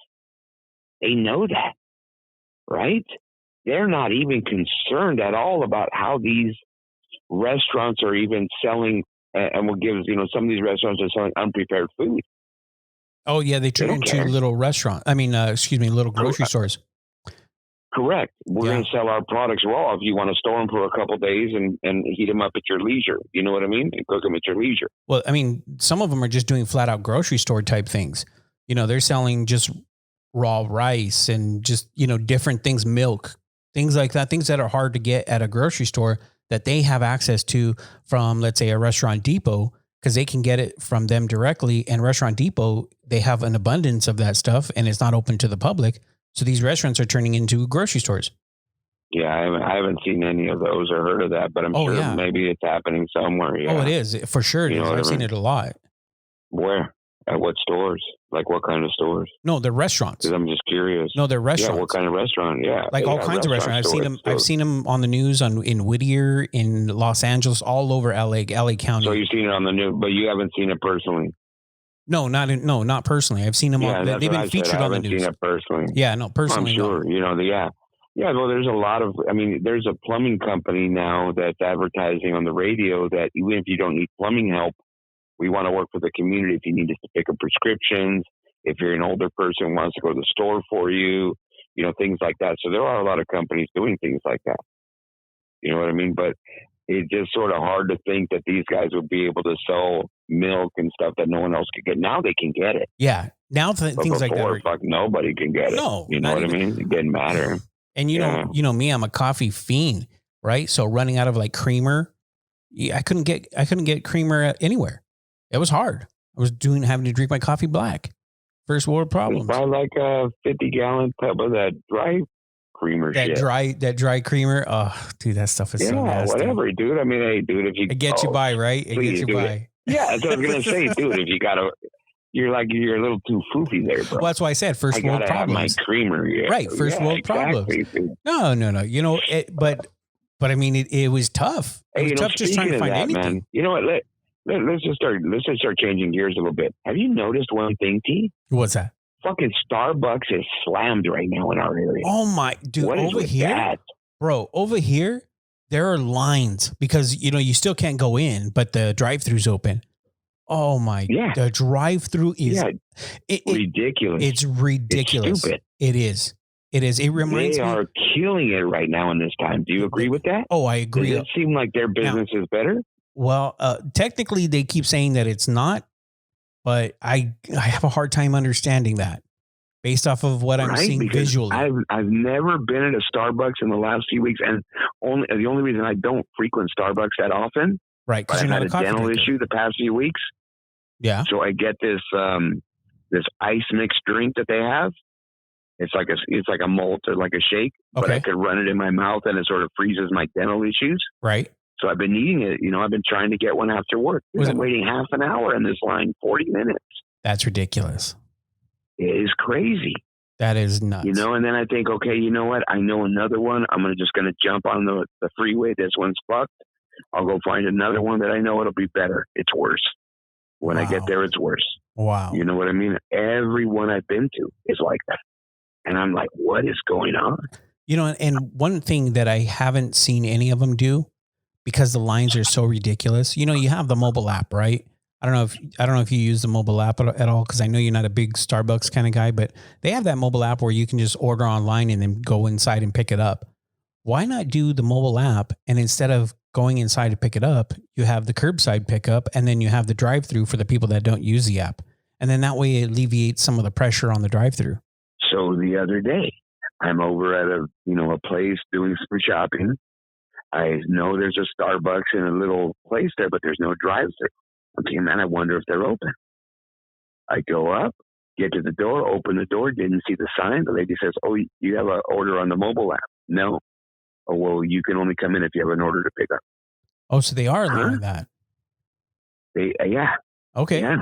They know that, right? They're not even concerned at all about how these restaurants are even selling, and we'll give, some of these restaurants are selling unprepared food. Oh, yeah, they turn into little little grocery stores. Correct. We're going to sell our products raw if you want to store them for a couple of days and heat them up at your leisure. You know what I mean? And cook them at your leisure. Well, I mean, some of them are just doing flat out grocery store type things. They're selling just raw rice and just, different things, milk, things like that, things that are hard to get at a grocery store that they have access to from, let's say, a Restaurant Depot, because they can get it from them directly. And Restaurant Depot, they have an abundance of that stuff and it's not open to the public. So these restaurants are turning into grocery stores. Yeah, I haven't seen any of those or heard of that, but I'm sure maybe it's happening somewhere. Yeah. Oh, it is. For sure it is. I've seen it a lot. Where? At what stores? Like what kind of stores? No, they're restaurants. Because I'm just curious. No, they're restaurants. Yeah, what kind of restaurant? Yeah. Like all kinds of restaurants. I've seen them on the news in Whittier, in Los Angeles, all over LA County. So you've seen it on the news, but you haven't seen it personally. No, not personally. I've seen them. They've been featured on the news. I haven't seen it personally. Yeah, no, personally. I'm sure. No. Yeah, well, there's a lot of, there's a plumbing company now that's advertising on the radio that even if you don't need plumbing help, we want to work for the community. If you need us to pick up prescriptions, if you're an older person who wants to go to the store for you, things like that. So there are a lot of companies doing things like that. You know what I mean? But it's just sort of hard to think that these guys would be able to sell milk and stuff that no one else could get. Now they can get it. Yeah. Now things like that. Fuck, nobody can get it. No, you know what I mean? It didn't matter. And you know me, I'm a coffee fiend, right? So running out of like creamer, I couldn't get creamer anywhere. It was hard. I was having to drink my coffee black. First world problems. Buy like a 50-gallon tub of that dry creamer that dry creamer. Oh, dude, that stuff is so nasty. Whatever, dude. Hey, dude, if you it gets you by, right? It gets you by. Yeah, that's what I was gonna say, dude. If you gotta. You're a little too foofy there, bro. Well, that's why I said first world problems. Have my creamer, yeah. Right, first world problems. Dude. No. But it was tough. It was tough just trying to find anything. Man, you know what? Let's just start changing gears a little bit. Have you noticed one thing, T? What's that? Fucking Starbucks is slammed right now in our area. Oh my, dude! What over here, that? Bro, over here there are lines because you still can't go in, but the drive-thru's open. Oh my! Yeah. The drive-through is ridiculous. It's ridiculous. It's stupid. It is. It reminds me. They are killing it right now in this time. Do you agree with that? Oh, I agree. Does it seem like their business is better? Well, technically, they keep saying that it's not, but I have a hard time understanding that based off of what I'm seeing because visually. I've never been at a Starbucks in the last few weeks, and the only reason I don't frequent Starbucks that often. Right, because I've had a dental issue the past few weeks. Yeah. So I get this ice mixed drink that they have. It's like a malt or like a shake, but I could run it in my mouth and it sort of freezes my dental issues. Right. So I've been eating it. I've been trying to get one after work. I'm waiting half an hour in this line, 40 minutes. That's ridiculous. It is crazy. That is nuts. And then I think, okay, you know what? I know another one. I'm just going to jump on the freeway. This one's fucked. I'll go find another one that I know it'll be better. It's worse. When I get there, it's worse. Wow. You know what I mean? Every one I've been to is like that. And I'm like, what is going on? And one thing that I haven't seen any of them do, because the lines are so ridiculous. You have the mobile app, right? I don't know if you use the mobile app at all, because I know you're not a big Starbucks kind of guy, but they have that mobile app where you can just order online and then go inside and pick it up. Why not do the mobile app, and instead of going inside to pick it up, you have the curbside pickup, and then you have the drive-through for the people that don't use the app. And then that way it alleviates some of the pressure on the drive-through. So the other day, I'm over at a place doing some shopping. I know there's a Starbucks in a little place there, but there's no drive-through. I'm thinking, man, I wonder if they're open. I go up, get to the door, open the door, didn't see the sign. The lady says, oh, you have an order on the mobile app. No. Oh, well, you can only come in if you have an order to pick up. Oh, so they are allowing that. Yeah. Okay. Yeah.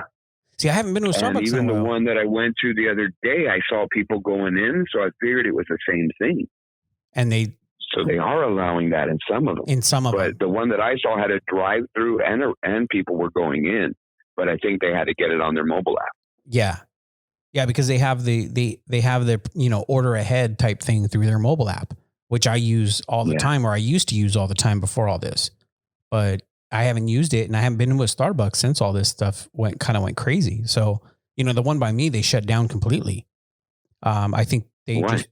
See, I haven't been to a Starbucks. And even the one that I went to the other day, I saw people going in, so I figured it was the same thing. And so they are allowing that in some of them. But the one that I saw had a drive-through and people were going in, but I think they had to get it on their mobile app. Yeah. Yeah, because they have the order ahead type thing through their mobile app, which I use all the time, or I used to use all the time before all this. But I haven't used it, and I haven't been to a Starbucks since all this stuff went crazy. So, the one by me, they shut down completely. I think they just,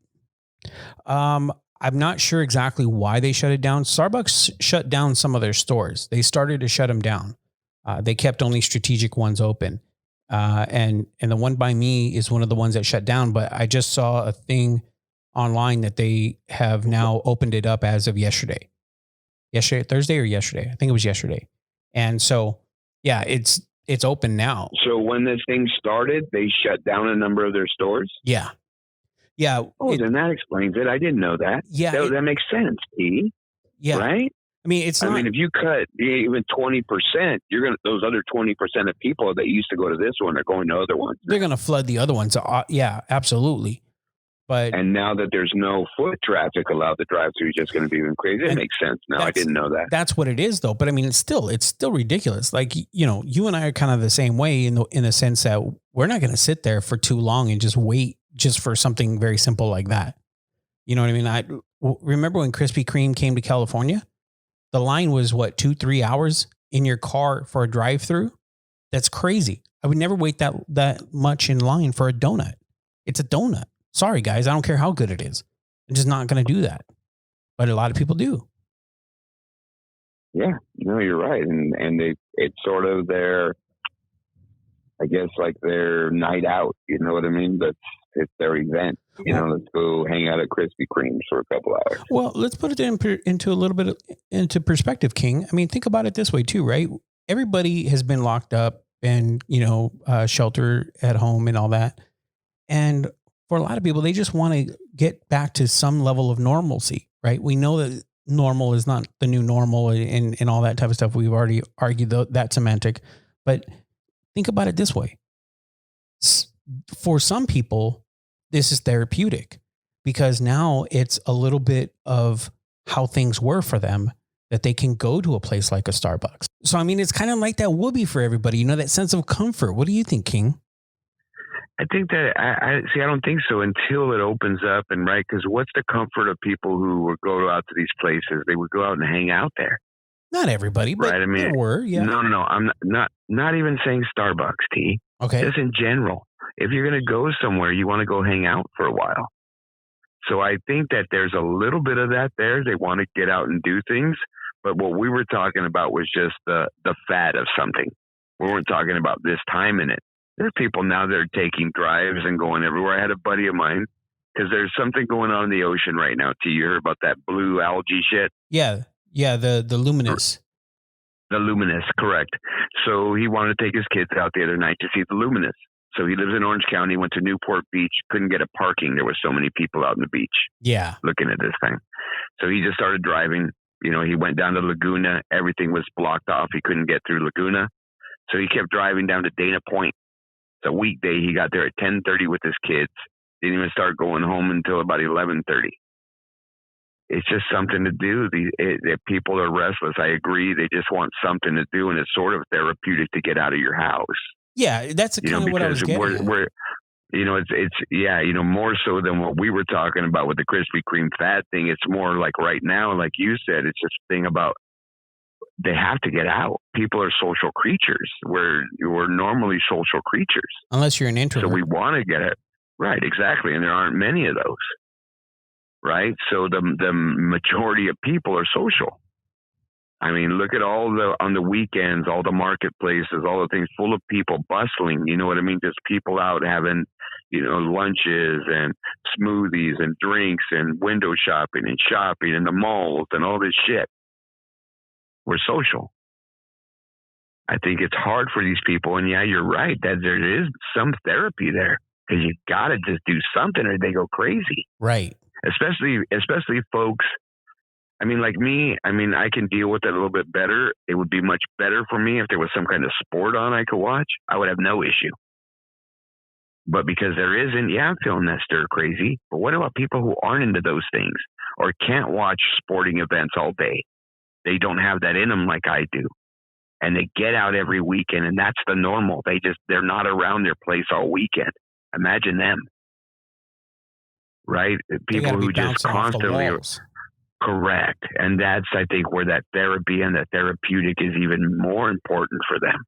I'm not sure exactly why they shut it down. Starbucks shut down some of their stores. They started to shut them down. They kept only strategic ones open. And the one by me is one of the ones that shut down, but I just saw a thing online that they have now opened it up as of yesterday, Thursday or yesterday. I think it was yesterday. And so, yeah, it's open now. So when this thing started, they shut down a number of their stores. Yeah. Yeah. Oh, then that explains it. I didn't know that. Yeah. That makes sense, T. Yeah. Right? I mean, if you cut even 20%, those other 20% of people that used to go to this one are going to other ones. They're going to flood the other ones. Yeah, absolutely. And now that there's no foot traffic allowed, the drive-through is just going to be even crazy. It makes sense now. I didn't know that. That's what it is, though. But I mean, it's still ridiculous. Like, you and I are kind of the same way in the sense that we're not going to sit there for too long and just wait just for something very simple like that. You know what I mean? remember when Krispy Kreme came to California? The line was what, 2-3 hours in your car for a drive-through? That's crazy. I would never wait that much in line for a donut. It's a donut. Sorry, guys. I don't care how good it is. I'm just not going to do that. But a lot of people do. Yeah, no, you're right. And it's sort of their, I guess, like their night out. You know what I mean? It's their event. Let's go hang out at Krispy Kreme's for a couple hours. Well, let's put it into a little bit into perspective, King. I mean, think about it this way too, right? Everybody has been locked up and, shelter at home and all that. And for a lot of people, they just want to get back to some level of normalcy, right? We know that normal is not the new normal and all that type of stuff. We've already argued that semantic, but think about it this way. For some people, this is therapeutic because now it's a little bit of how things were for them that they can go to a place like a Starbucks. So, I mean, it's kind of like that would be for everybody, that sense of comfort. What do you think, King? I think that I don't think so until it opens up because what's the comfort of people who would go out to these places? They would go out and hang out there. Not everybody, but right? I mean, there were, yeah. No. I'm not even saying Starbucks, T. Okay. Just in general. If you're going to go somewhere, you want to go hang out for a while. So I think that there's a little bit of that there. They want to get out and do things. But what we were talking about was just the fad of something. We weren't talking about this time in it. There's people now that are taking drives and going everywhere. I had a buddy of mine, because there's something going on in the ocean right now. T, you heard about that blue algae shit? Yeah, the luminous. The luminous, correct. So he wanted to take his kids out the other night to see the luminous. So he lives in Orange County, went to Newport Beach, couldn't get a parking. There were so many people out on the beach. Yeah. Looking at this thing. So he just started driving. He went down to Laguna. Everything was blocked off. He couldn't get through Laguna. So he kept driving down to Dana Point. It's a weekday. He got there at 10:30 with his kids. Didn't even start going home until about 11:30. It's just something to do. People are restless. I agree. They just want something to do, and it's sort of therapeutic to get out of your house. Yeah, that's kind of what I was getting at. It's more so than what we were talking about with the Krispy Kreme fat thing. It's more like right now, like you said, it's just a thing about they have to get out. People are social creatures. We're normally social creatures. Unless you're an introvert. So we want to get it. Right, exactly. And there aren't many of those. Right? So the majority of people are social. I mean, look at on the weekends, all the marketplaces, all the things full of people bustling, you know what I mean? Just people out having, lunches and smoothies and drinks and window shopping in the malls and all this shit. We're social. I think it's hard for these people. And yeah, you're right that there is some therapy there because you got to just do something or they go crazy. Right. Especially folks. I mean, like me, I can deal with it a little bit better. It would be much better for me if there was some kind of sport on I could watch. I would have no issue. But because there isn't, I'm feeling that stir crazy. But what about people who aren't into those things or can't watch sporting events all day? They don't have that in them like I do. And they get out every weekend, and that's the normal. They're not around their place all weekend. Imagine them. Right? People who just constantly are. Correct. And that's, I think, where that therapy and that therapeutic is even more important for them.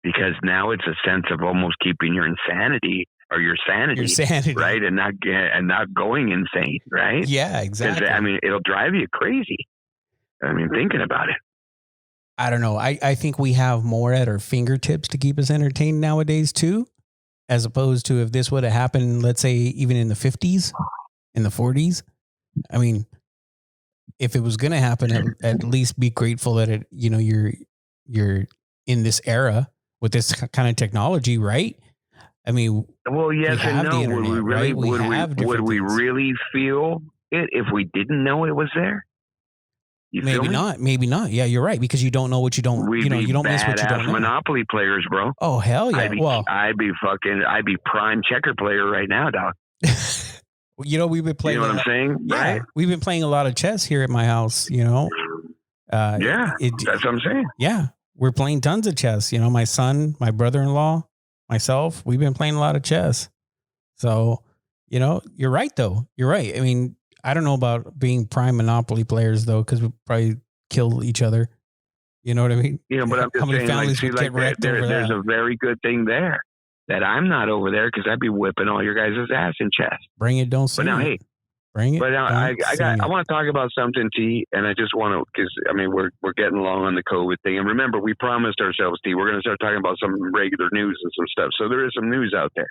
Because now it's a sense of almost keeping your insanity or your sanity. Right? And not going insane, right? Yeah, exactly. Because, it'll drive you crazy. Thinking about it. I don't know. I think we have more at our fingertips to keep us entertained nowadays, too, as opposed to if this would have happened, let's say, even in the 50s, in the 40s. If it was going to happen, at least be grateful that you're in this era with this kind of technology, right? Well, yes and no. Internet, would we really feel it if we didn't know it was there? Maybe not. Yeah, you're right, because you don't know what you don't. You don't miss what you don't know. Monopoly players, bro. Oh hell yeah! I'd be prime checker player right now, dog. We've been playing. You know what I'm saying? Yeah, right? We've been playing a lot of chess here at my house. That's what I'm saying. Yeah, we're playing tons of chess. My son, my brother-in-law, myself, we've been playing a lot of chess. So, you're right though. You're right. I don't know about being prime Monopoly players though, because we probably kill each other. You know what I mean? You know, but I'm How just many saying, like, families see, would like get wrecked over there's that? a very good thing there that I'm not over there because I'd be whipping all your guys' ass in chest. Bring it, don't But sing now, it. hey, Bring it. but now I don't want to talk about something, T, and I just want to, because I mean we're getting along on the COVID thing, and remember we promised ourselves, T, we're going to start talking about some regular news and some stuff. So there is some news out there.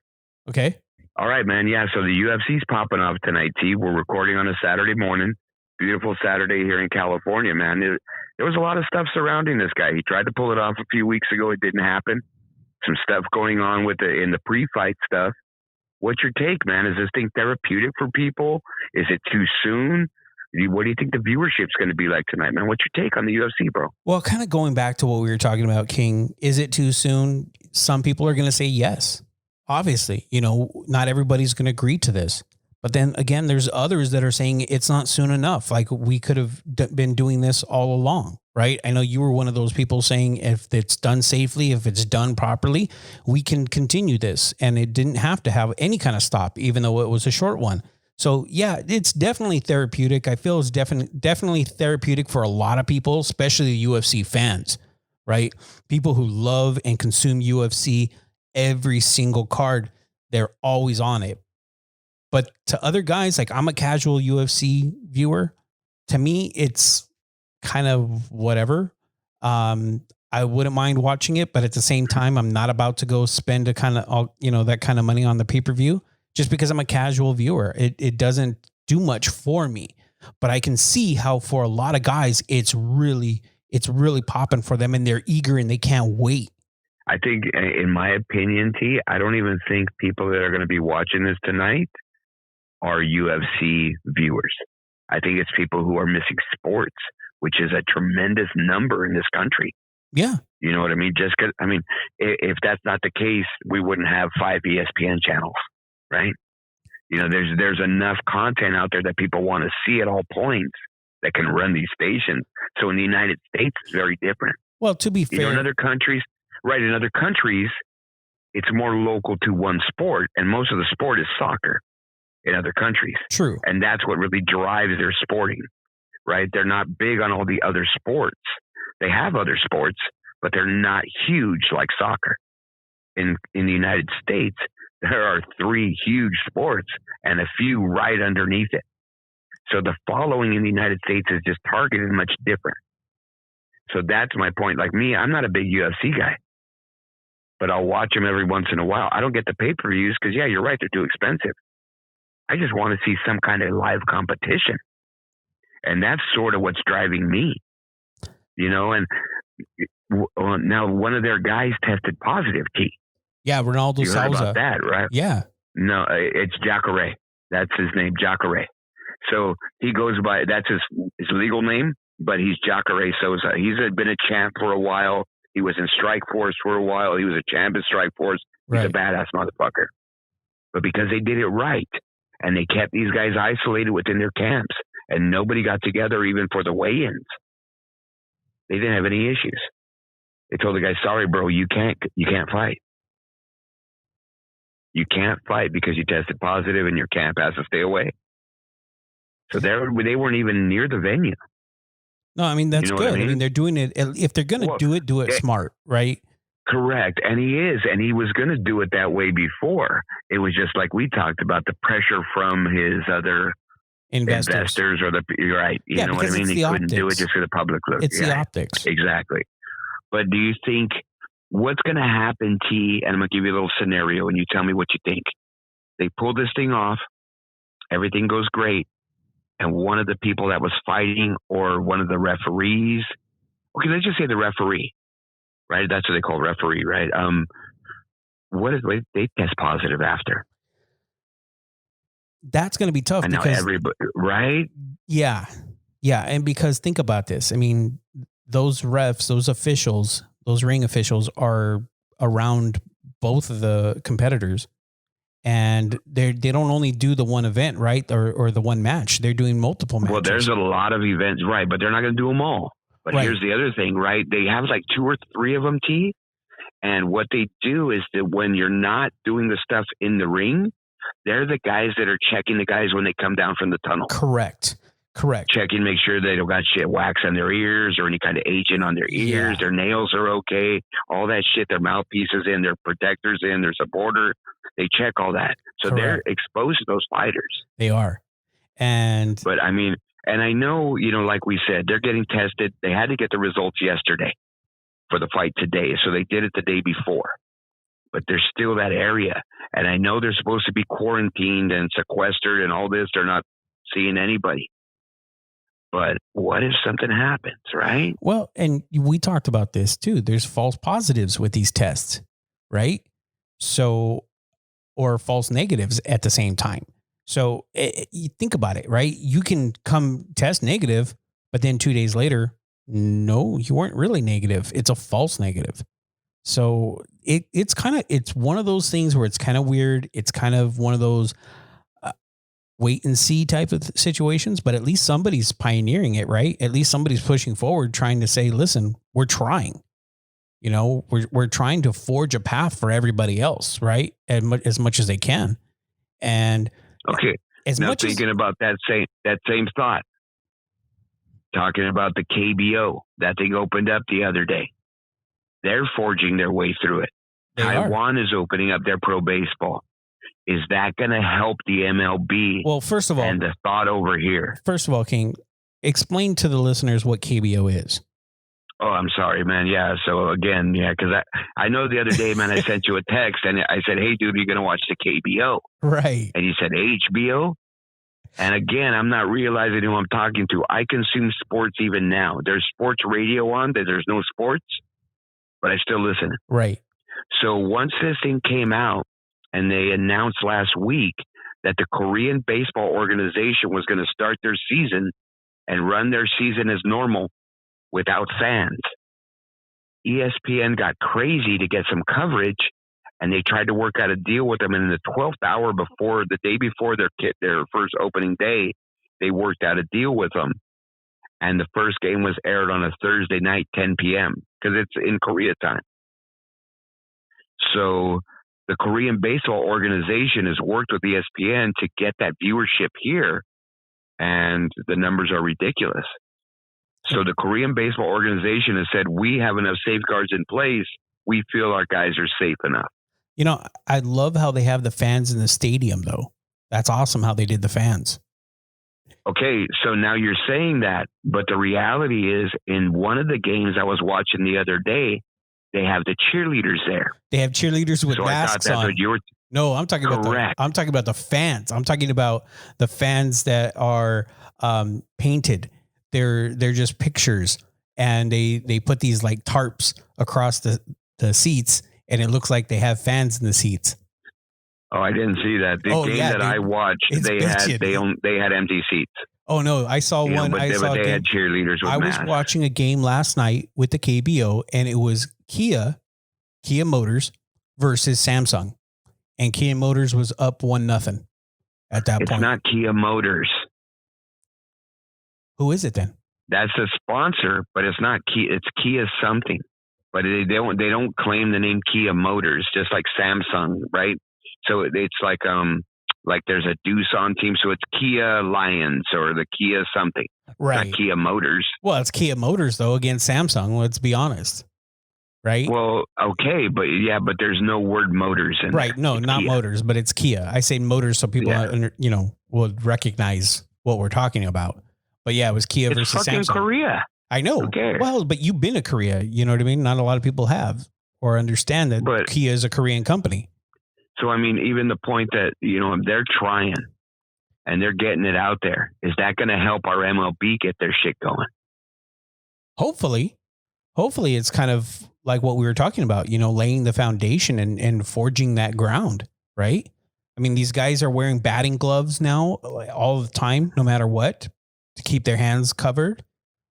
Okay. All right, man. Yeah, so the UFC's popping off tonight, T. We're recording on a Saturday morning. Beautiful Saturday here in California, man. There was a lot of stuff surrounding this guy. He tried to pull it off a few weeks ago. It didn't happen. Some stuff going on in the pre-fight stuff. What's your take, man? Is this thing therapeutic for people? Is it too soon? What do you think the viewership's going to be like tonight, man? What's your take on the UFC, bro? Well, kind of going back to what we were talking about, King, is it too soon? Some people are going to say yes. Obviously, not everybody's going to agree to this. But then again, there's others that are saying it's not soon enough. Like we could have been doing this all along, right? I know you were one of those people saying if it's done safely, if it's done properly, we can continue this. And it didn't have to have any kind of stop, even though it was a short one. So yeah, it's definitely therapeutic. I feel it's definitely therapeutic for a lot of people, especially UFC fans, right? People who love and consume UFC, every single card, they're always on it. But to other guys, like I'm a casual UFC viewer. To me, it's kind of whatever. I wouldn't mind watching it, but at the same time, I'm not about to go spend that kind of money on the pay-per-view just because I'm a casual viewer. It doesn't do much for me, but I can see how for a lot of guys, it's really popping for them and they're eager and they can't wait. I think, in my opinion, T, I don't even think people that are going to be watching this tonight are UFC viewers. I think it's people who are missing sports, which is a tremendous number in this country. Yeah. You know what I mean? Just because, I mean, if that's not the case, we wouldn't have 5 ESPN channels, right? There's enough content out there that people want to see at all points that can run these stations. So in the United States, it's very different. Well, to be fair, in other countries, it's more local to one sport, and most of the sport is soccer in other countries. True. And that's what really drives their sporting, right? They're not big on all the other sports. They have other sports, but they're not huge like soccer. In the United States, there are 3 huge sports and a few right underneath it. So the following in the United States is just targeted much different. So that's my point. Like me, I'm not a big UFC guy, but I'll watch them every once in a while. I don't get the pay-per-views because, yeah, you're right, they're too expensive. I just want to see some kind of live competition. And that's sort of what's driving me, and now one of their guys tested positive, T. Yeah, Ronaldo you heard Souza. about that, right? Yeah. No, it's Jacare. That's his name, Jacare. So he goes by, that's his legal name, but he's Jacare Souza. He's been a champ for a while. He was in Strike Force for a while. He was a champ in Strike Force. He's a badass motherfucker. But because they did it right, and they kept these guys isolated within their camps, and nobody got together even for the weigh-ins, they didn't have any issues. They told the guy, sorry, bro, you can't fight. You can't fight because you tested positive and your camp has to stay away. So they weren't even near the venue. No, I mean, that's good. I mean, they're doing it. If they're going to do it smart, right? Correct. And he was going to do it that way before. It was just like we talked about, the pressure from his other investors or right. You know what I mean? He couldn't do it just for the public look. It's the optics. Exactly. But do you think what's going to happen, T, and I'm going to give you a little scenario and you tell me what you think. They pull this thing off. Everything goes great. And one of the people that was fighting or one of the referees, okay, let's just say the referee, right? That's what they call referee, right? They test positive after. That's going to be tough. And now everybody, right? Yeah. Yeah. And because think about this. I mean, those refs, those officials, those ring officials are around both of the competitors. And they don't only do the one event, right? Or the one match. They're doing multiple matches. Well, there's a lot of events, right? But they're not going to do them all. But here's the other thing, right? They have like 2 or 3 of them, T. And what they do is that when you're not doing the stuff in the ring, They're the guys that are checking the guys when they come down from the tunnel. Correct. Checking, make sure they don't got shit wax on their ears or any kind of agent on their ears. Their nails are okay. All that shit. Their mouthpieces in. Their protectors in. There's a border. They check all that. So they're exposed to those fighters. They are. But I mean, and I know, like we said, they're getting tested. They had to get the results yesterday for the fight today. So they did it the day before. But there's still that area. And I know they're supposed to be quarantined and sequestered and all this. They're not seeing anybody. But what if something happens, right? Well, and we talked about this too. There's false positives with these tests, right? So, or false negatives at the same time. So you think about it, right? You can come test negative, but then 2 days later, no, you weren't really negative. It's a false negative. So it's one of those things where it's kind of weird. It's kind of one of those wait and see type of situations, but at least somebody's pioneering it, right? At least somebody's pushing forward, trying to say, listen, we're trying, we're trying to forge a path for everybody else, right? As much as they can. And okay. Now thinking about that same thought, talking about the KBO, that thing opened up the other day. They're forging their way through it. Taiwan is opening up their pro baseball. Is that going to help the MLB? Well, first of all, and the thought over here. First of all, King, explain to the listeners what KBO is. Oh, I'm sorry, man. Yeah. So again, because I know the other day, man, I sent you a text and I said, hey, dude, you're going to watch the KBO. Right. And you said HBO. And again, I'm not realizing who I'm talking to. I consume sports even now. There's sports radio on. There's no sports, but I still listen. Right. So once this thing came out, and they announced last week that the Korean baseball organization was going to start their season and run their season as normal without fans. ESPN got crazy to get some coverage, and they tried to work out a deal with them. And in the 12th hour the day before their first opening day, they worked out a deal with them. And the first game was aired on a Thursday night, 10 p.m., because it's in Korea time. So the Korean baseball organization has worked with ESPN to get that viewership here, and the numbers are ridiculous. So the Korean baseball organization has said, we have enough safeguards in place. We feel our guys are safe enough. I love how they have the fans in the stadium, though. That's awesome how they did the fans. Okay, so now you're saying that, but the reality is in one of the games I was watching the other day, they have the cheerleaders there. They have cheerleaders with masks on. No, I'm talking about the fans. I'm talking about the fans that are painted. They're just pictures, and they put these like tarps across the seats, and it looks like they have fans in the seats. Oh, I didn't see that. The game that I watched, they had empty seats. Oh no, I saw one. But they had cheerleaders with masks. I was watching a game last night with the KBO, and it was Kia Motors versus Samsung, and Kia Motors was up 1-0 at that point. It's not Kia Motors. Who is it then? That's the sponsor, but it's not Kia. It's Kia something, but they don't claim the name Kia Motors, just like Samsung, right? So it's like there's a Doosan team, so it's Kia Lions or the Kia something, right? Not Kia Motors. Well, it's Kia Motors though against Samsung. Let's be honest. Right. Well, okay, but there's no word motors in right. There. No, it's not Kia. Motors, but it's Kia. I say Motors so people, will recognize what we're talking about. But yeah, it was Kia versus fucking Samsung. Korea. I know. Okay. Well, but you've been to Korea. You know what I mean? Not a lot of people have or understand that Kia is a Korean company. So, I mean, even the point that, they're trying and they're getting it out there. Is that going to help our MLB get their shit going? Hopefully it's kind of like what we were talking about, laying the foundation and forging that ground, right? I mean, these guys are wearing batting gloves now all the time, no matter what, to keep their hands covered.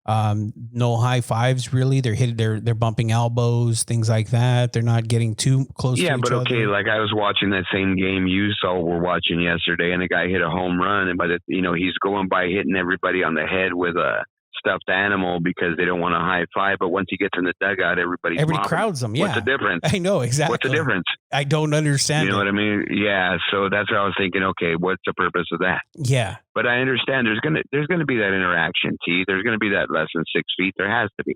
No high fives, really. They're bumping elbows, things like that. They're not getting too close to each other. Yeah, but okay, like I was watching that same game you were watching yesterday, and a guy hit a home run, and he's going by hitting everybody on the head with a stuffed animal because they don't want to high five. But once he gets in the dugout, everybody crowds him. Yeah. What's the difference? I know exactly. What's the difference? I don't understand. You know what I mean? Yeah. So that's what I was thinking. Okay, what's the purpose of that? Yeah. But I understand there's gonna be that interaction. T. There's gonna be that less than 6 feet. There has to be.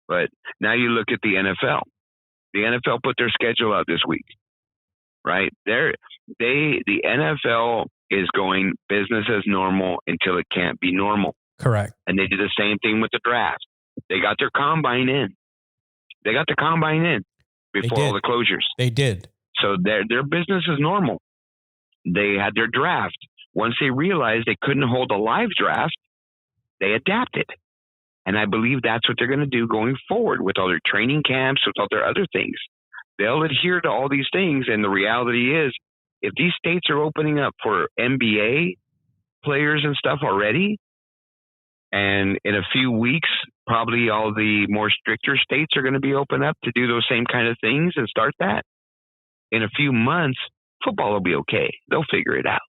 But now you look at the NFL. The NFL put their schedule out this week, right? The NFL is going business as normal until it can't be normal. Correct. And they did the same thing with the draft. They got their combine in. Before all the closures. They did. So their business is normal. They had their draft. Once they realized they couldn't hold a live draft, they adapted. And I believe that's what they're going to do going forward with all their training camps, with all their other things. They'll adhere to all these things. And the reality is, if these states are opening up for NBA players and stuff already, and in a few weeks, probably all the more stricter states are going to be open up to do those same kind of things and start that. In a few months, football will be okay. They'll figure it out.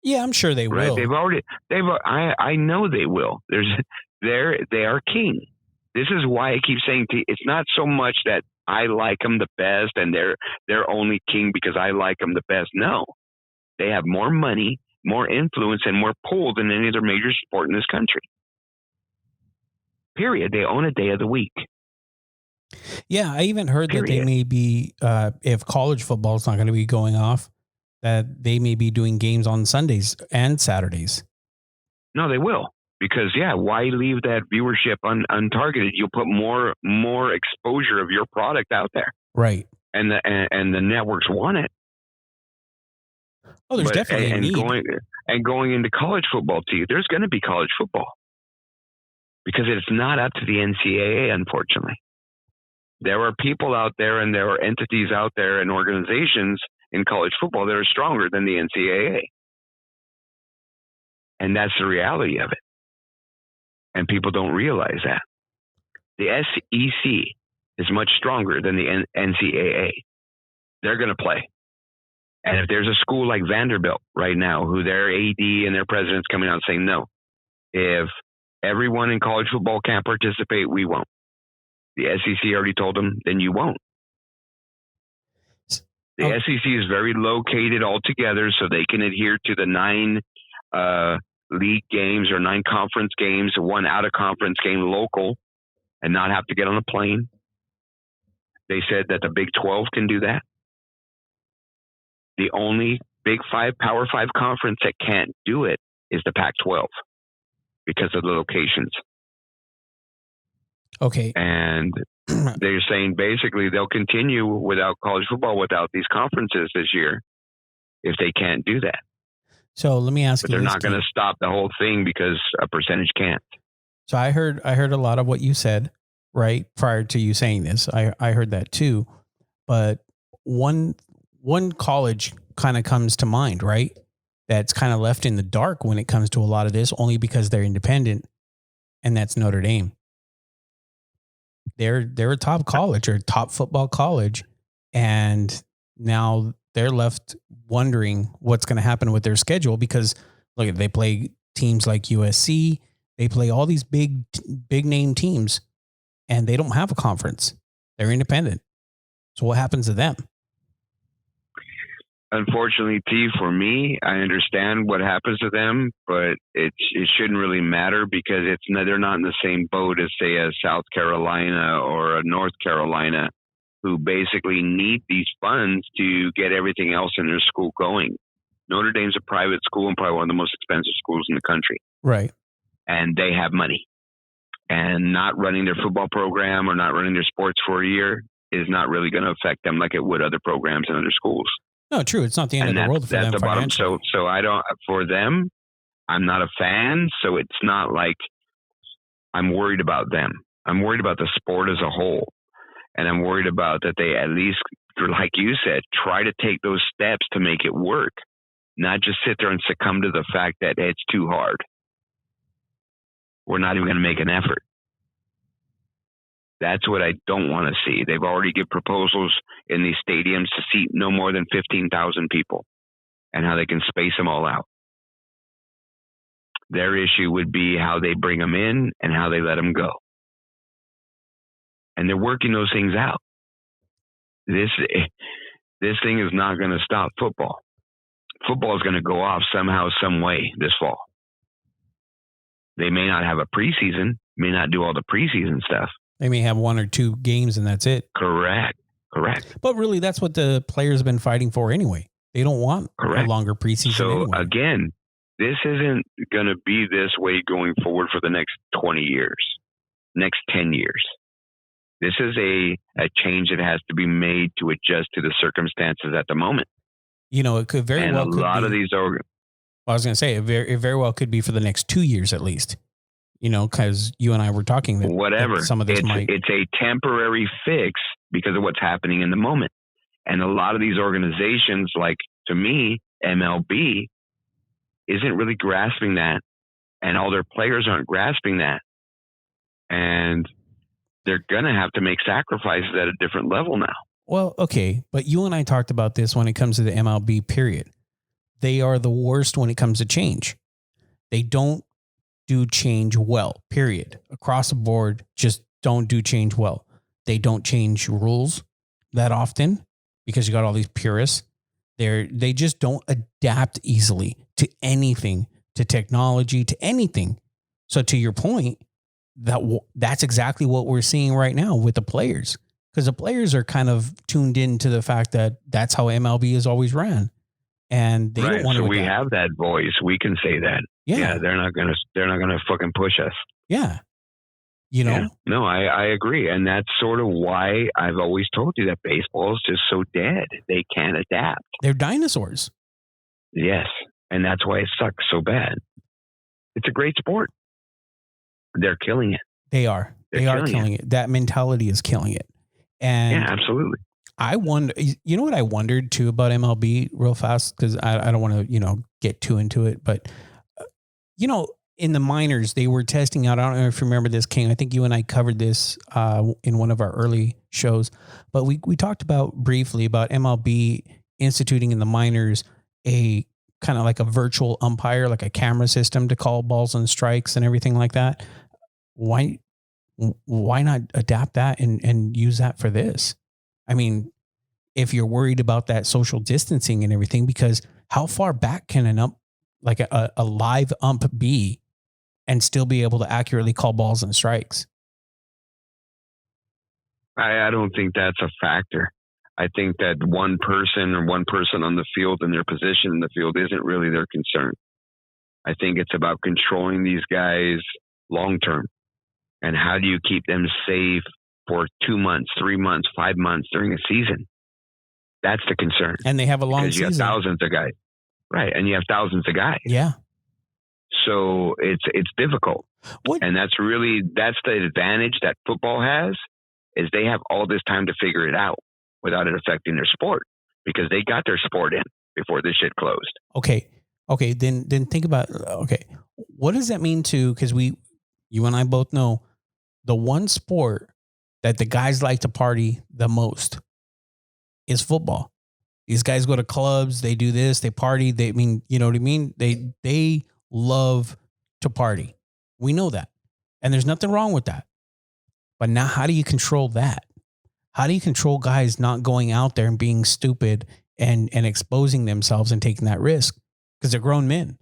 Yeah, I'm sure they will. I know they will. They are king. This is why I keep saying it's not so much that I like them the best and they're only king because I like them the best. No, they have more money, more influence, and more pull than any other major sport in this country. Period. They own a day of the week. Yeah, I even heard that they may be, if college football is not going to be going off, that they may be doing games on Sundays and Saturdays. No, they will. Because, why leave that viewership untargeted? You'll put more exposure of your product out there. Right. And the networks want it. Oh, there's definitely a need. Going into college football, too, there's going to be college football. Because it's not up to the NCAA, unfortunately. There are people out there and there are entities out there and organizations in college football that are stronger than the NCAA. And that's the reality of it. And people don't realize that. The SEC is much stronger than the NCAA. They're going to play. And if there's a school like Vanderbilt right now, who their AD and their president's coming out saying, no, if everyone in college football can't participate, we won't. The SEC already told them, then you won't. The SEC is very located altogether, so they can adhere to the 9 league games or 9 conference games, 1 out of conference game local, and not have to get on a plane. They said that the Big 12 can do that. The only Big 5, Power 5 conference that can't do it is the Pac-12 because of the locations. Okay. And they're saying basically they'll continue without college football, without these conferences this year, if they can't do that. So let me ask you. But they're not going to stop the whole thing because a percentage can't. So I heard a lot of what you said, right? Prior to you saying this, I heard that too. But one college kind of comes to mind, right? That's kind of left in the dark when it comes to a lot of this, only because they're independent, and that's Notre Dame. They're a top college or top football college, and now they're left wondering what's going to happen with their schedule because look, they play teams like USC, they play all these big name teams, and they don't have a conference. They're independent. So what happens to them? Unfortunately, T, for me, I understand what happens to them, but it shouldn't really matter because they're not in the same boat as, say, a South Carolina or a North Carolina, who basically need these funds to get everything else in their school going. Notre Dame's a private school and probably one of the most expensive schools in the country. Right. And they have money. And not running their football program or not running their sports for a year is not really going to affect them like it would other programs in other schools. No, true. It's not the end of the world for them financially. So I don't, for them, I'm not a fan. So it's not like I'm worried about them. I'm worried about the sport as a whole. And I'm worried about that they at least, like you said, try to take those steps to make it work. Not just sit there and succumb to the fact that it's too hard. We're not even going to make an effort. That's what I don't want to see. They've already given proposals in these stadiums to seat no more than 15,000 people and how they can space them all out. Their issue would be how they bring them in and how they let them go. And they're working those things out. This thing is not going to stop football. Football is going to go off somehow, some way this fall. They may not have a preseason, may not do all the preseason stuff. They may have 1 or 2 games and that's it. Correct. But really, that's what the players have been fighting for anyway. They don't want a longer preseason. So anyway. Again, this isn't going to be this way going forward for the next 20 years, next 10 years. This is a change that has to be made to adjust to the circumstances at the moment. It could very well. And a lot of these are. I was going to say it very well could be for the next 2 years at least. Because you and I were talking that whatever. That some of this it's a temporary fix because of what's happening in the moment. And a lot of these organizations, like to me, MLB, isn't really grasping that, and all their players aren't grasping that, and they're gonna have to make sacrifices at a different level now. Well, okay, but you and I talked about this when it comes to the MLB. Period. They are the worst when it comes to change. They don't do change well. Period. Across the board, just don't do change well. They don't change rules that often because you got all these purists. They just don't adapt easily to anything, to technology, to anything. So to your point, that's exactly what we're seeing right now with the players, because the players are kind of tuned into the fact that that's how MLB has always ran, and they don't want to. So we have that voice. We can say that. Yeah, they're not gonna fucking push us. Yeah. No, I agree. And that's sort of why I've always told you that baseball is just so dead. They can't adapt. They're dinosaurs. Yes. And that's why it sucks so bad. It's a great sport. They're killing it. They are. They are killing it. That mentality is killing it. And yeah, absolutely. I wonder, what I wondered too about MLB real fast, because I don't want to, get too into it, but, in the minors, they were testing out. I don't know if you remember this, King. I think you and I covered this in one of our early shows, but we talked briefly about MLB instituting in the minors a kind of like a virtual umpire, like a camera system to call balls and strikes and everything like that. Why not adapt that and use that for this? I mean, if you're worried about that social distancing and everything, because how far back can an ump, like a live ump, be and still be able to accurately call balls and strikes? I don't think that's a factor. I think that one person on the field and their position in the field isn't really their concern. I think it's about controlling these guys long term. And how do you keep them safe for 2 months, 3 months, 5 months during a season? That's the concern. And they have a long season. You have thousands of guys. Right. And you have thousands of guys. Yeah. So it's difficult. And that's the advantage that football has, is they have all this time to figure it out without it affecting their sport, because they got their sport in before this shit closed. Okay. Then think about, what does that mean because you and I both know the one sport that the guys like to party the most is football. These guys go to clubs, they do this, they party. You know what I mean? They love to party. We know that. And there's nothing wrong with that. But now how do you control that? How do you control guys not going out there and being stupid and exposing themselves and taking that risk? Because they're grown men,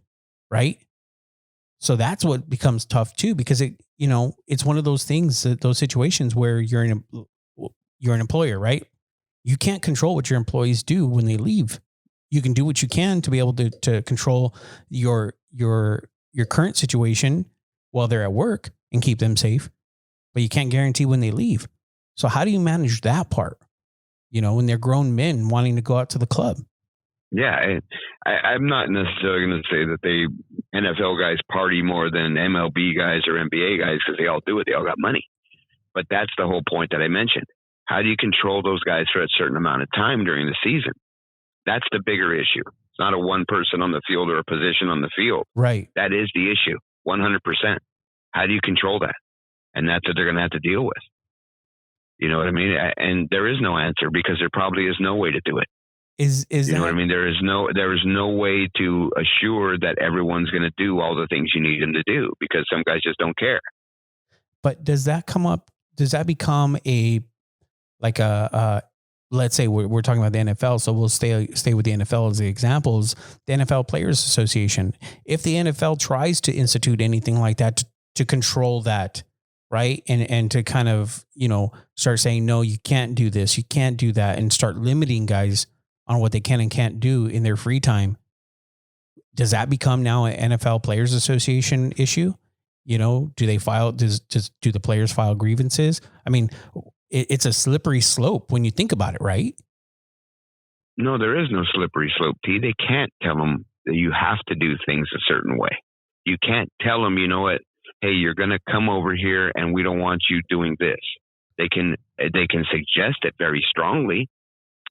right? So that's what becomes tough too, because it's one of those things, those situations where you're an employer, right? You can't control what your employees do when they leave. You can do what you can to be able to control your current situation while they're at work and keep them safe, but you can't guarantee when they leave. So how do you manage that part? When they're grown men wanting to go out to the club. Yeah, I'm not necessarily going to say that NFL guys party more than MLB guys or NBA guys, because they all do it. They all got money. But that's the whole point that I mentioned. How do you control those guys for a certain amount of time during the season? That's the bigger issue. It's not a one person on the field or a position on the field. Right. That is the issue, 100%. How do you control that? And that's what they're going to have to deal with. You know what I mean? And there is no answer, because there probably is no way to do it. Is you know what I mean? There is no way to assure that everyone's going to do all the things you need them to do, because some guys just don't care. But does that become let's say we're talking about the NFL, so we'll stay with the NFL as the examples. The NFL Players Association. If the NFL tries to institute anything like that to control that, right, and to kind of start saying, no, you can't do this, you can't do that, and start limiting guys on what they can and can't do in their free time, does that become now an NFL Players Association issue? Do they file? Do the players file grievances? I mean, it's a slippery slope when you think about it, right? No, there is no slippery slope, T. They can't tell them that you have to do things a certain way. You can't tell them, you know what, hey, you're going to come over here and we don't want you doing this. They can suggest it very strongly.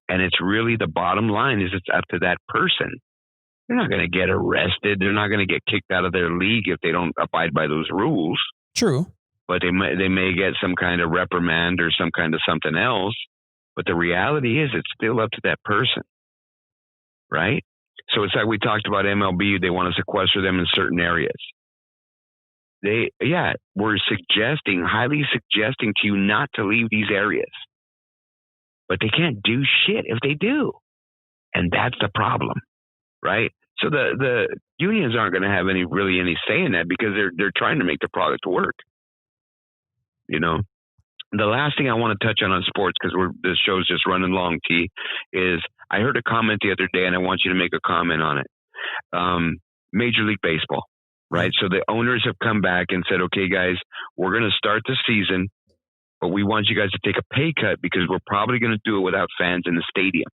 And it's really, the bottom line is it's up to that person. They're not going to get arrested. They're not going to get kicked out of their league if they don't abide by those rules. True. But they may get some kind of reprimand or some kind of something else. But the reality is it's still up to that person, right? So it's like we talked about MLB. They want to sequester them in certain areas. We're highly suggesting to you not to leave these areas. But they can't do shit if they do. And that's the problem, right? So the unions aren't going to have any say in that, because they're trying to make the product work. The last thing I want to touch on sports, because this show's just running long, T, is I heard a comment the other day, and I want you to make a comment on it. Major League Baseball, right? So the owners have come back and said, okay, guys, we're going to start the season, but we want you guys to take a pay cut because we're probably going to do it without fans in the stadium.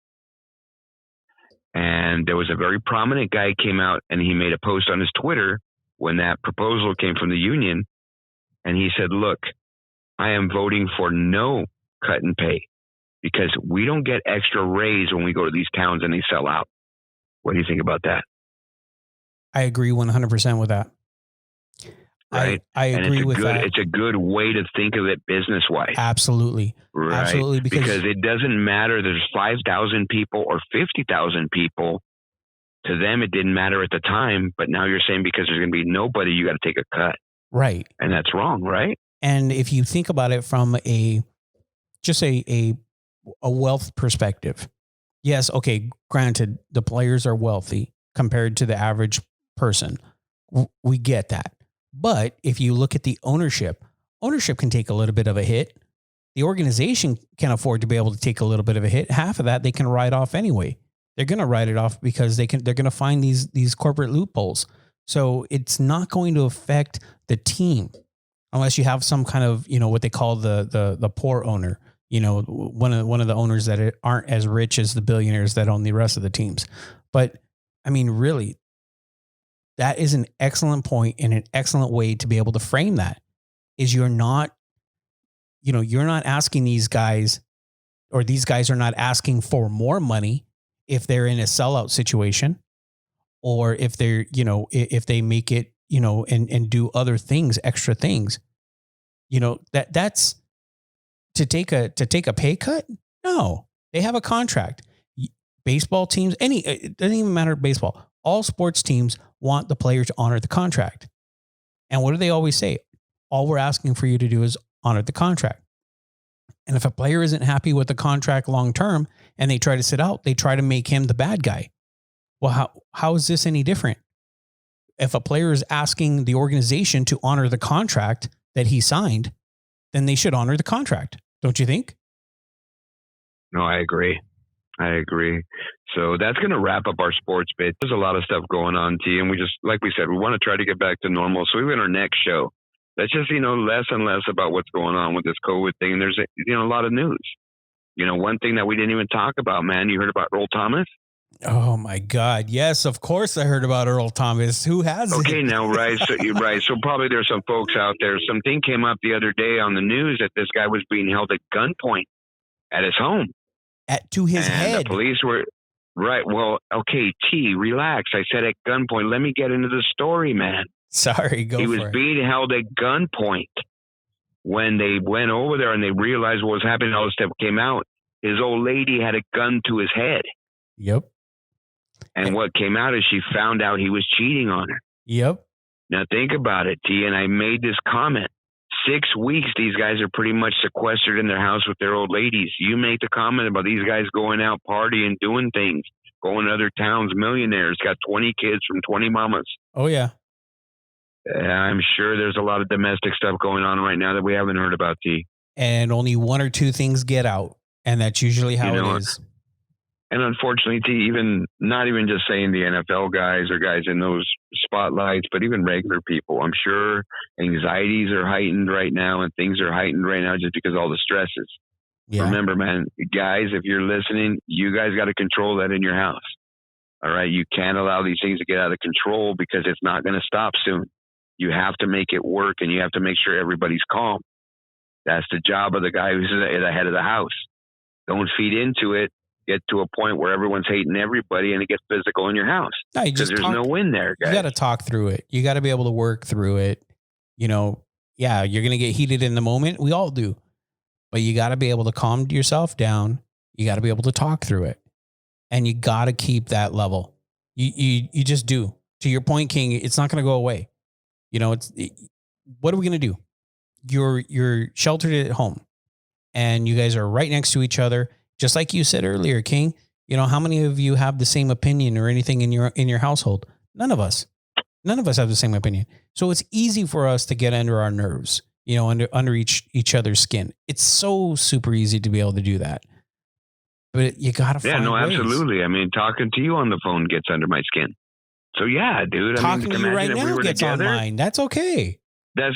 And there was a very prominent guy came out and he made a post on his Twitter when that proposal came from the union. And he said, look, I am voting for no cut in pay because we don't get extra raise when we go to these towns and they sell out. What do you think about that? I agree 100% with that. Right. I agree with that. It's a good way to think of it business wise. Absolutely. Right. Absolutely. Because it doesn't matter. There's 5,000 people or 50,000 people. To them, it didn't matter at the time. But now you're saying because there's going to be nobody, you got to take a cut. Right. And that's wrong. Right. And if you think about it from a wealth perspective, yes. Okay. Granted, the players are wealthy compared to the average person. We get that. But if you look at the ownership can take a little bit of a hit. The organization can afford to be able to take a little bit of a hit. Half of that they can write off anyway. They're going to write it off because they're going to find these corporate loopholes. So it's not going to affect the team unless you have some kind of, what they call the poor owner, one of the owners that aren't as rich as the billionaires that own the rest of the teams. But I mean, really, that is an excellent point and an excellent way to be able to frame that. Is you're not asking these guys, or these guys are not asking for more money if they're in a sellout situation, or if they're, if they make it, and do other things, extra things, that's to take a pay cut. No, they have a contract. Baseball teams, it doesn't even matter. Baseball, all sports teams want the player to honor the contract. And what do they always say? All we're asking for you to do is honor the contract. And if a player isn't happy with the contract long-term and they try to sit out, they try to make him the bad guy. Well, how is this any different? If a player is asking the organization to honor the contract that he signed, then they should honor the contract. Don't you think? No, I agree. So that's going to wrap up our sports bit. There's a lot of stuff going on, T, and we just, like we said, we want to try to get back to normal. So even our next show, let's just, less and less about what's going on with this COVID thing. And there's, a lot of news. One thing that we didn't even talk about, man, you heard about Earl Thomas? Oh my God. Yes, of course I heard about Earl Thomas. Who hasn't? Okay, now, right. So you're right. So probably there's some folks out there. Something came up the other day on the news that this guy was being held at gunpoint at his home. To his and head. The police were right. Well, okay, T, relax. I said at gunpoint. Let me get into the story, man. Sorry, go for it. He was being held at gunpoint. When they went over there and they realized what was happening, all this stuff came out. His old lady had a gun to his head. Yep. And what came out is she found out he was cheating on her. Yep. Now think about it, T. And I made this comment. 6 weeks, these guys are pretty much sequestered in their house with their old ladies. You make the comment about these guys going out partying, doing things, going to other towns, millionaires, got 20 kids from 20 mamas. Oh, yeah. I'm sure there's a lot of domestic stuff going on right now that we haven't heard about, T. And only one or two things get out. And that's usually how it is. And unfortunately, T, even not even just saying the NFL guys or guys in those spotlights, but even regular people, I'm sure anxieties are heightened right now and things are heightened right now just because of all the stresses. Yeah. Remember, man, guys, if you're listening, you guys got to control that in your house. All right. You can't allow these things to get out of control because it's not going to stop soon. You have to make it work and you have to make sure everybody's calm. That's the job of the guy who's at the head of the house. Don't feed into it. Get to a point where everyone's hating everybody and it gets physical in your house. Because there's no win there, guys. You got to talk through it. You got to be able to work through it. You know, yeah, you're going to get heated in the moment. We all do. But you got to be able to calm yourself down. You got to be able to talk through it. And you got to keep that level. You just do. To your point, King, it's not going to go away. You know, what are we going to do? You're sheltered at home and you guys are right next to each other. Just like you said earlier, King, you know, how many of you have the same opinion or anything in your household? None of us. None of us have the same opinion. So it's easy for us to get under our nerves, you know, under each other's skin. It's so super easy to be able to do that. But you got to find ways. Absolutely. I mean, talking to you on the phone gets under my skin. So yeah, dude. Talking to you right now gets on mine. That's okay. That's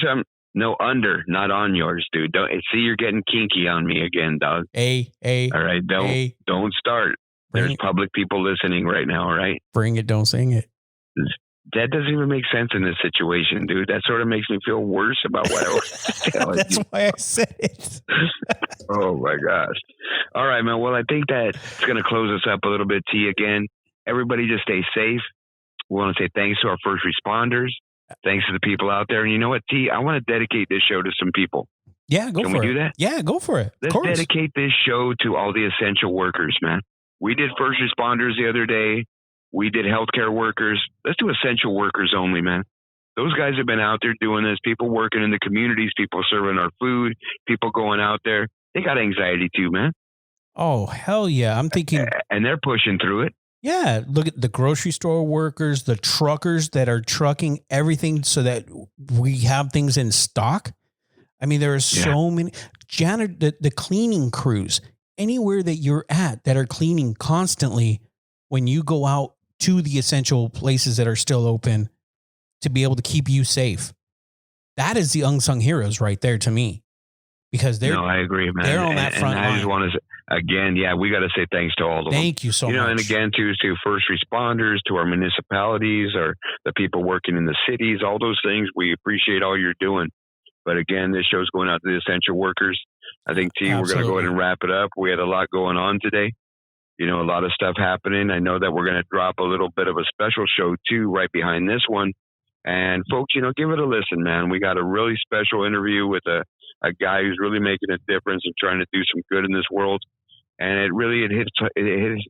no, under, not on yours, dude. Don't see you're getting kinky on me again, dog. All right, don't start. There's public people listening right now, all right? Bring it, don't sing it. That doesn't even make sense in this situation, dude. That sort of makes me feel worse about what I was telling That's why I said it. Oh my gosh. All right, man. Well, I think that's going to close us up a little bit, T. Again, everybody just stay safe. We want to say thanks to our first responders. Thanks to the people out there. And you know what, T? I want to dedicate this show to some people. Yeah, go for it. Can we do that? Yeah, go for it. Let's dedicate this show to all the essential workers, man. We did first responders the other day. We did healthcare workers. Let's do essential workers only, man. Those guys have been out there doing this. People working in the communities, people serving our food, people going out there. They got anxiety too, man. Oh, hell yeah. I'm thinking. And they're pushing through it. Yeah, look at the grocery store workers, the truckers that are trucking everything so that we have things in stock. I mean, there are so many the cleaning crews anywhere that you're at that are cleaning constantly. When you go out to the essential places that are still open to be able to keep you safe, that is the unsung heroes right there to me, because I agree, man. They're on that front line. I just want to. Again, we got to say thanks to all of them. Thank you so much. And again, to first responders, to our municipalities, or the people working in the cities, all those things. We appreciate all you're doing. But again, this show's going out to the essential workers. I think, T, we're going to go ahead and wrap it up. We had a lot going on today. You know, a lot of stuff happening. I know that we're going to drop a little bit of a special show, too, right behind this one. And folks, give it a listen, man. We got a really special interview with a guy who's really making a difference and trying to do some good in this world. And it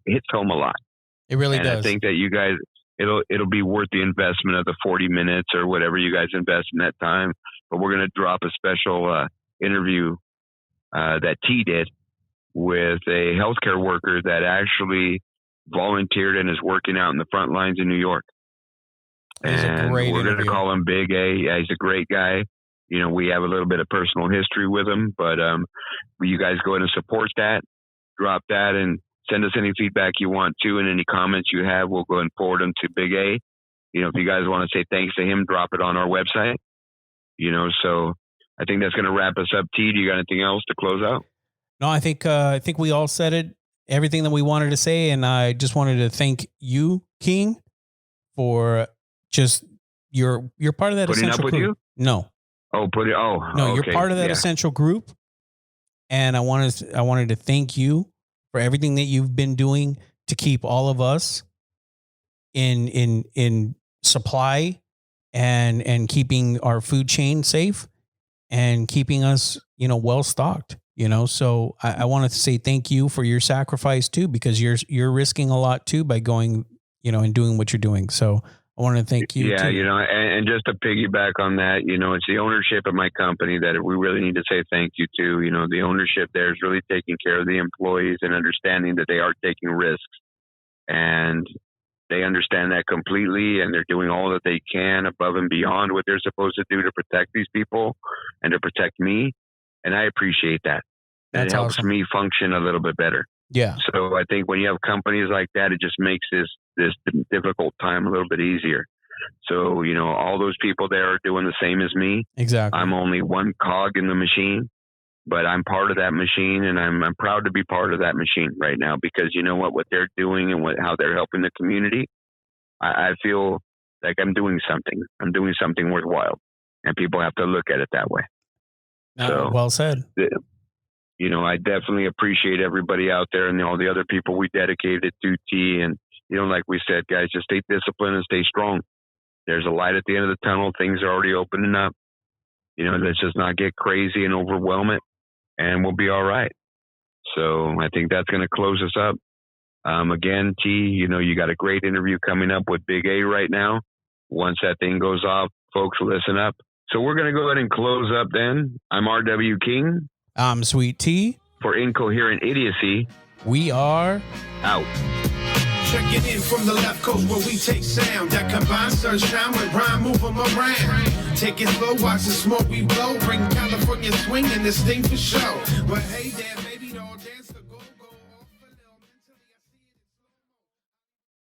hits home a lot. It really does. I think that you guys, it'll be worth the investment of the 40 minutes or whatever you guys invest in that time. But we're going to drop a special interview that T did with a healthcare worker that actually volunteered and is working out in the front lines in New York. And we're going to call him Big A. Yeah, he's a great guy. We have a little bit of personal history with him, but you guys go ahead and support that, drop that, and send us any feedback you want to, and any comments you have, we'll go and forward them to Big A. If you guys want to say thanks to him, drop it on our website. So I think that's going to wrap us up. T, do you got anything else to close out? No, I think we all said it, everything that we wanted to say, and I just wanted to thank you, King, for just you're part of that putting essential up with group. You? No. No, okay. You're part of that essential group, and I wanted to thank you for everything that you've been doing to keep all of us in supply and keeping our food chain safe and keeping us well stocked. You know, so I wanted to say thank you for your sacrifice too, because you're risking a lot too by going, you know, and doing what you're doing. So I want to thank you. Yeah, too. you know, and just to piggyback on that, you know, it's the ownership of my company that we really need to say thank you to. You know, the ownership there is really taking care of the employees and understanding that they are taking risks, and they understand that completely, and they're doing all that they can above and beyond what they're supposed to do to protect these people and to protect me. And I appreciate that. That's it helps awesome. me function a little bit better. Yeah. So I think when you have companies like that, it just makes this difficult time a little bit easier. So, you know, all those people there are doing the same as me. Exactly. I'm only one cog in the machine, but I'm part of that machine, and I'm proud to be part of that machine right now, because you know what they're doing and how they're helping the community. I feel like I'm doing something. I'm doing something worthwhile, and people have to look at it that way. So well said. You know, I definitely appreciate everybody out there and all the other people we dedicated to T. And, you know, like we said, guys, just stay disciplined and stay strong. There's a light at the end of the tunnel. Things are already opening up. You know, let's just not get crazy and overwhelm it, and we'll be all right. So I think that's going to close us up. Again, T, you know, you got a great interview coming up with Big A right now. Once that thing goes off, folks, listen up. So we're going to go ahead and close up then. I'm R.W King. I'm Sweet T. For Incoherent Idiocy, we are out. Checking in from the left coast where we take sound that combines sunshine with rhyme, move them around. Take it slow, watch the smoke we blow. Bring California swing and this thing for show. But hey, damn.